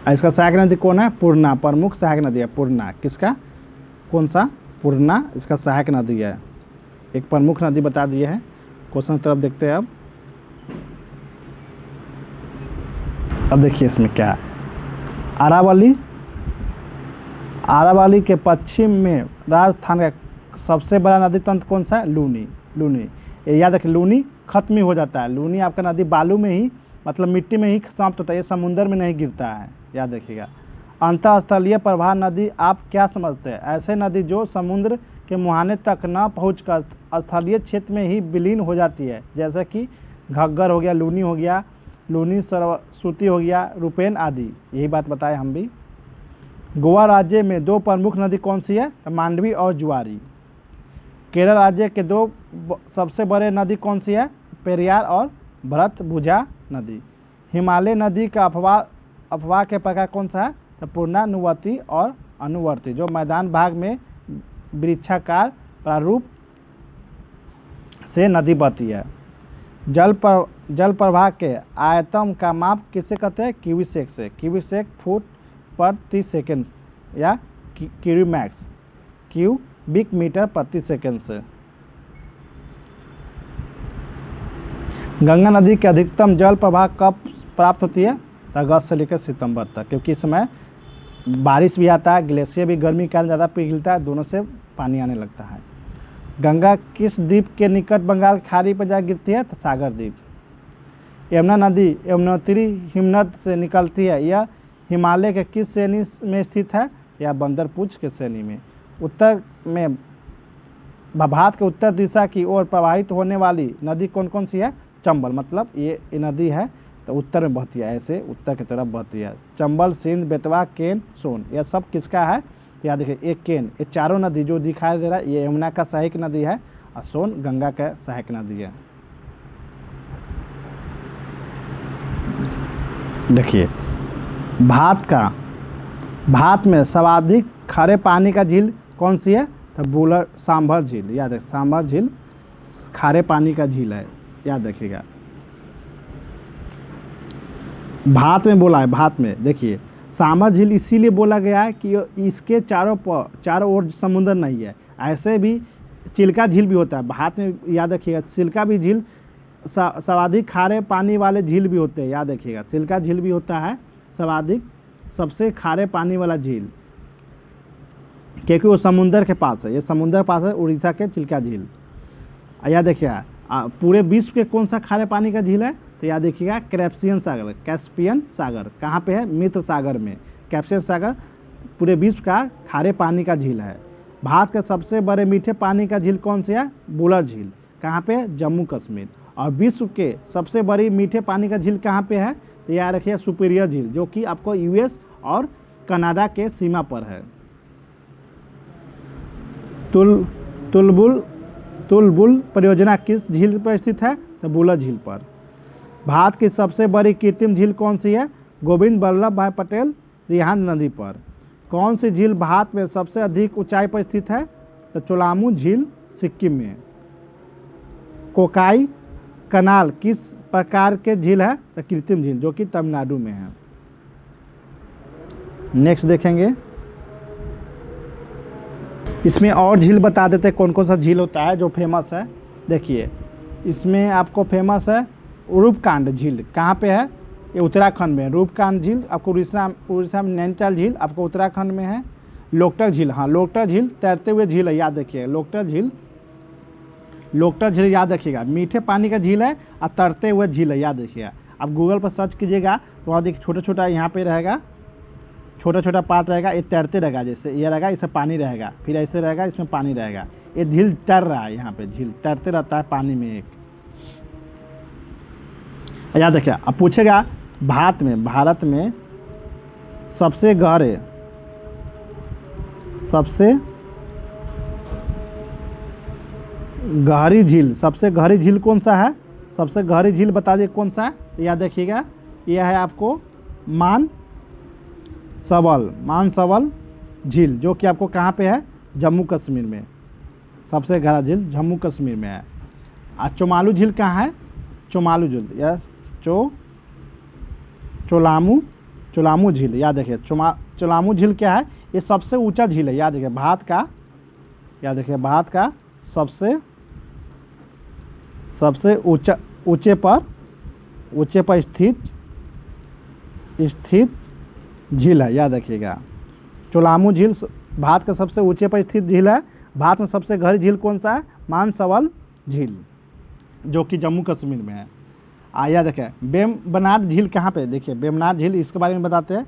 इसका सहायक नदी कौन है? पूर्णा। प्रमुख सहायक नदी है पूर्णा। किसका? कौन सा? पूर्णा इसका सहायक नदी है। एक प्रमुख नदी बता दिए है। क्वेश्चन तरफ देखते हैं अब देखिए इसमें क्या है। आरावली के पश्चिम में राजस्थान का सबसे बड़ा नदी तंत्र कौन सा है? लूनी। याद रखिए लूनी खत्म ही हो जाता है। लूनी आपका नदी बालू में ही, मतलब मिट्टी में ही समाप्त होता है, ये समुद्र में नहीं गिरता है। याद रखिएगा। अंतःस्थलीय प्रवाह नदी आप क्या समझते हैं? ऐसे नदी जो समुद्र के मुहाने तक न पहुंचकर स्थलीय क्षेत्र में ही विलीन हो जाती है, जैसे कि घग्गर हो गया, लूनी हो गया, लूनी सरस्वती हो गया, रूपेन आदि। यही बात बताए हम भी। गोवा राज्य में 2 प्रमुख नदी कौन सी है? मांडवी और जुआरी। केरल राज्य के 2 सबसे बड़े नदी कौन सी है? पेरियार और भरतभुजा नदी। हिमालय नदी का अफवाह के प्रकार कौन सा है? तो पूर्णा, नुवती और अनुवर्ती, जो मैदान भाग में वृक्षाकार प्रारूप से नदी बहती है। जल प्रवाह के आयतन का माप किससे करते हैं? क्यूबिक से। क्यूबिक फुट प्रति सेकंड या क्यूबिक मीटर प्रति सेकंड से। गंगा नदी की अधिकतम जल प्रवाह कब प्राप्त होती है? तो अगस्त से लेकर सितंबर तक, क्योंकि इस समय बारिश भी आता है, ग्लेशियर भी गर्मी के कारण ज़्यादा पिघलता है, दोनों से पानी आने लगता है। गंगा किस द्वीप के निकट बंगाल की खाड़ी पर जा गिरती है? तो सागर द्वीप। यमुना नदी यमुनोत्री हिमनद से निकलती है, यह हिमालय के किस श्रेणी में स्थित है? या बंदरपुछ के श्रेणी में। उत्तर में भारत के उत्तर दिशा की ओर प्रवाहित होने वाली नदी कौन कौन सी है? चंबल, मतलब ये नदी है तो उत्तर में बहती है, ऐसे उत्तर की तरफ बहती है। चंबल, सिंध, बेतवा, केन, सोन, यह सब किसका है? याद देखिए, एक केन, ये चारों नदी जो दिखाई दे रहा है ये यमुना का सहायक नदी है और सोन गंगा का सहायक नदी है। देखिए भारत में सर्वाधिक खारे पानी का झील कौन सी है? तो बुलर सांभर झील। याद रखिए, सांभर झील खारे पानी का झील है, याद रखिएगा। भारत में बोला है, भारत में देखिए सांभर झील इसीलिए बोला गया है कि इसके चारों ओर समुद्र नहीं है। ऐसे भी चिल्का झील भी होता है भारत में, याद रखिएगा। चिल्का भी झील सर्वाधिक खारे पानी वाले झील भी होते हैं, याद रखिएगा। चिल्का झील भी होता है सर्वाधिक सबसे खारे पानी वाला झील, क्योंकि वो समुद्र के पास है। ये समुद्र के पास है, उड़ीसा के चिल्का झील। याद देखिएगा, पूरे विश्व के कौन सा खारे पानी का झील है? तो याद देखिएगा, कैस्पियन सागर। कहाँ पे है? मित्र सागर में। कैस्पियन सागर पूरे विश्व का खारे पानी का झील है। भारत के सबसे बड़े मीठे पानी का झील कौन सा है? बुलर झील। कहाँ पे? जम्मू कश्मीर। और विश्व के सबसे बड़ी मीठे पानी का झील कहाँ पे है? तो याद रखिए, सुपीरियर झील, जो कि आपको यूएस और कनाडा के सीमा पर है। तुलबुल परियोजना किस झील पर स्थित है? तो बुलर झील पर। भारत की सबसे बड़ी कृत्रिम झील कौन सी है? गोविंद वल्लभ भाई पटेल रिहांद नदी पर। कौन सी झील भारत में सबसे अधिक ऊंचाई पर स्थित है? तो चोलामू झील सिक्किम में। कोकाई कनाल किस प्रकार के झील है? तो कृत्रिम झील, जो कि तमिलनाडु में है। नेक्स्ट देखेंगे, इसमें और झील बता देते कौन कौन सा झील होता है जो फेमस है। देखिए इसमें आपको फेमस है रूपकांड झील। कहाँ पे है? ये उत्तराखंड में। रूपकांड झील आपको उड़ीसा में। नैनीताल झील आपको उत्तराखंड में है। लोकटक झील, हाँ लोकटक झील तैरते हुए झील है, याद रखिए। लोकटक झील याद रखिएगा, मीठे पानी का झील है और तैरते हुए झील है, याद रखिएगा। आप गूगल पर सर्च कीजिएगा तो वहाँ देखिए छोटा छोटा यहाँ पे रहेगा, छोटा छोटा पार्ट रहेगा, ये तैरते रहेगा। जैसे ये रहेगा, इसमें पानी रहेगा, फिर ऐसे रहेगा, इसमें पानी रहेगा। ये झील तैर रहा है, यहाँ पे झील तैरते रहता है पानी में। एक याद रखिए। अब पूछेगा भारत में सबसे गहरी झील कौन सा है? सबसे गहरी झील बता दिए कौन सा है? याद रखिएगा, यह है आपको मानसवल झील, जो कि आपको कहाँ पे है? जम्मू कश्मीर में। सबसे गहरा झील जम्मू कश्मीर में है। और चोमालू झील कहाँ है? चोमालू झील या चोलामू झील, याद रखिए। चोलामू झील क्या है? ये सबसे ऊंचा झील है, याद रखिए। भारत का सबसे ऊंचे पर स्थित झील है, याद रखिएगा। चोलामू झील भारत के सबसे ऊंचे पर स्थित झील है। भारत में सबसे गहरी झील कौन सा है? मानसवल झील, जो कि जम्मू कश्मीर में है। याद रखें, वेम्बनाड झील कहाँ पे? देखिए वेम्बनाड झील, इसके बारे में बताते हैं।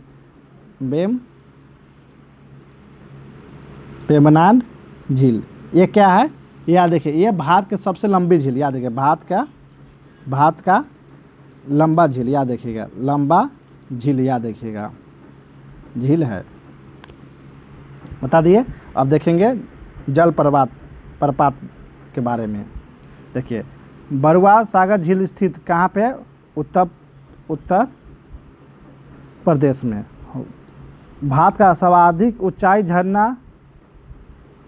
वेम्बनाड झील ये क्या है? याद देखिए, ये भारत के सबसे लंबी झील, याद देखिए। भारत का लंबा झील, याद रखिएगा। लंबा झील, याद रखिएगा, झील है, बता दिए। अब देखेंगे जल प्रपात के बारे में। देखिए बरुआ सागर झील स्थित कहाँ पे है? उत्तर प्रदेश में। भारत का सर्वाधिक ऊंचाई झरना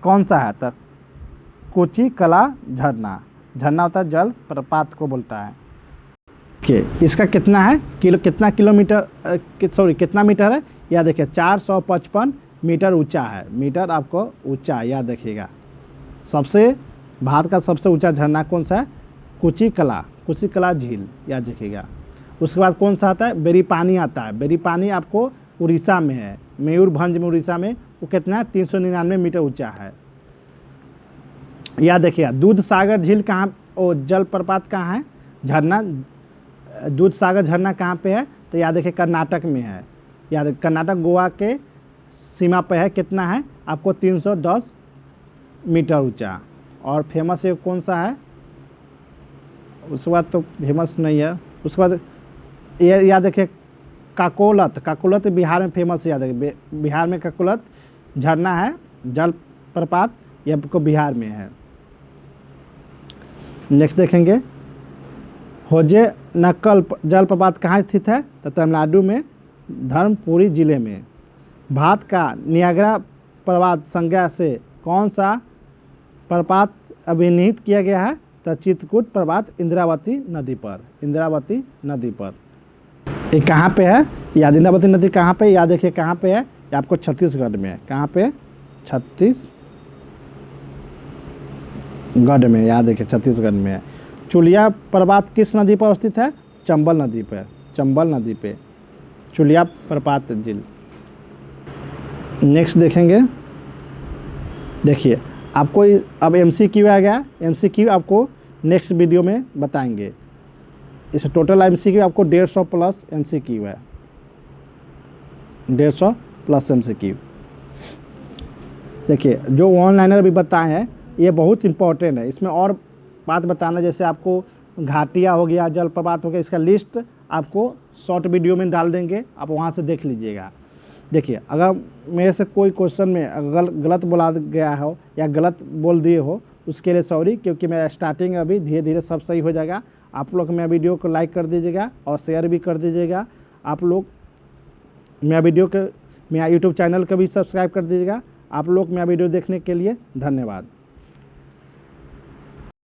कौन सा है? तो कोची कला झरना होता है, जल प्रपात को बोलता है। इसका कितना है? कितना मीटर है? याद देखिए 455 मीटर ऊंचा है। मीटर आपको ऊंचा, याद रखिएगा। भारत का सबसे ऊंचा झरना कौन सा है? कुचिकला झील, याद रखिएगा। उसके बाद कौन सा आता है, बेरीपानी आता है। बेरीपानी आपको उड़ीसा में है, मयूरभंज में उड़ीसा में। वो कितना है, 399 मीटर ऊंचा है, याद रखिएगा। दूध सागर झील कहाँ, ओ जलप्रपात कहाँ है, झरना, दूध सागर झरना कहाँ पे है, तो याद रखिए कर्नाटक में है। याद, कर्नाटक गोवा के सीमा पे है। कितना है आपको, 310 मीटर ऊंचा। और फेमस है कौन सा है, उसके बाद तो फेमस नहीं है। उसके बाद ये याद रखिए काकोलत बिहार में फेमस है, याद रखिए बिहार में काकोलत झरना है, जलप्रपात, ये आपको बिहार में है। नेक्स्ट देखेंगे, होजे नक्कल जलप्रपात कहाँ स्थित है, तो तमिलनाडु में धर्मपुरी जिले में। भारत का नियाग्रा प्रपात संज्ञा से कौन सा प्रपात अभिनीत किया गया है, तो चित्रकूट प्रपात इंद्रावती नदी पर। ये कहाँ पे है, याद, इंद्रावती नदी कहाँ पे, याद रखिए कहाँ पे है, ये आपको छत्तीसगढ़ में है। कहाँ पे, छत्तीसगढ़ में, याद रखिए छत्तीसगढ़ में है। चुलिया प्रपात किस नदी पर स्थित है, चंबल नदी पे चुलिया प्रपात झील। नेक्स्ट देखेंगे, देखिए आपको अब MCQ आ गया। MCQ आपको नेक्स्ट वीडियो में बताएंगे। इस टोटल MCQ आपको 150 प्लस MCQ है, 150 प्लस MCQ। देखिए जो ऑनलाइनर अभी बताए हैं ये बहुत इंपॉर्टेंट है। इसमें और बात बताना, जैसे आपको घाटिया हो गया, जलप्रपात हो गया, इसका लिस्ट आपको शॉर्ट वीडियो में डाल देंगे, आप वहाँ से देख लीजिएगा। देखिए अगर मेरे से कोई क्वेश्चन में गलत बोला गया हो या गलत बोल दिए हो, उसके लिए सॉरी, क्योंकि मेरा स्टार्टिंग अभी, धीरे धीरे सब सही हो जाएगा। आप लोग मेरा वीडियो को लाइक कर दीजिएगा और शेयर भी कर दीजिएगा। आप लोग मेरा यूट्यूब चैनल को भी सब्सक्राइब कर दीजिएगा। आप लोग मेरा वीडियो देखने के लिए धन्यवाद।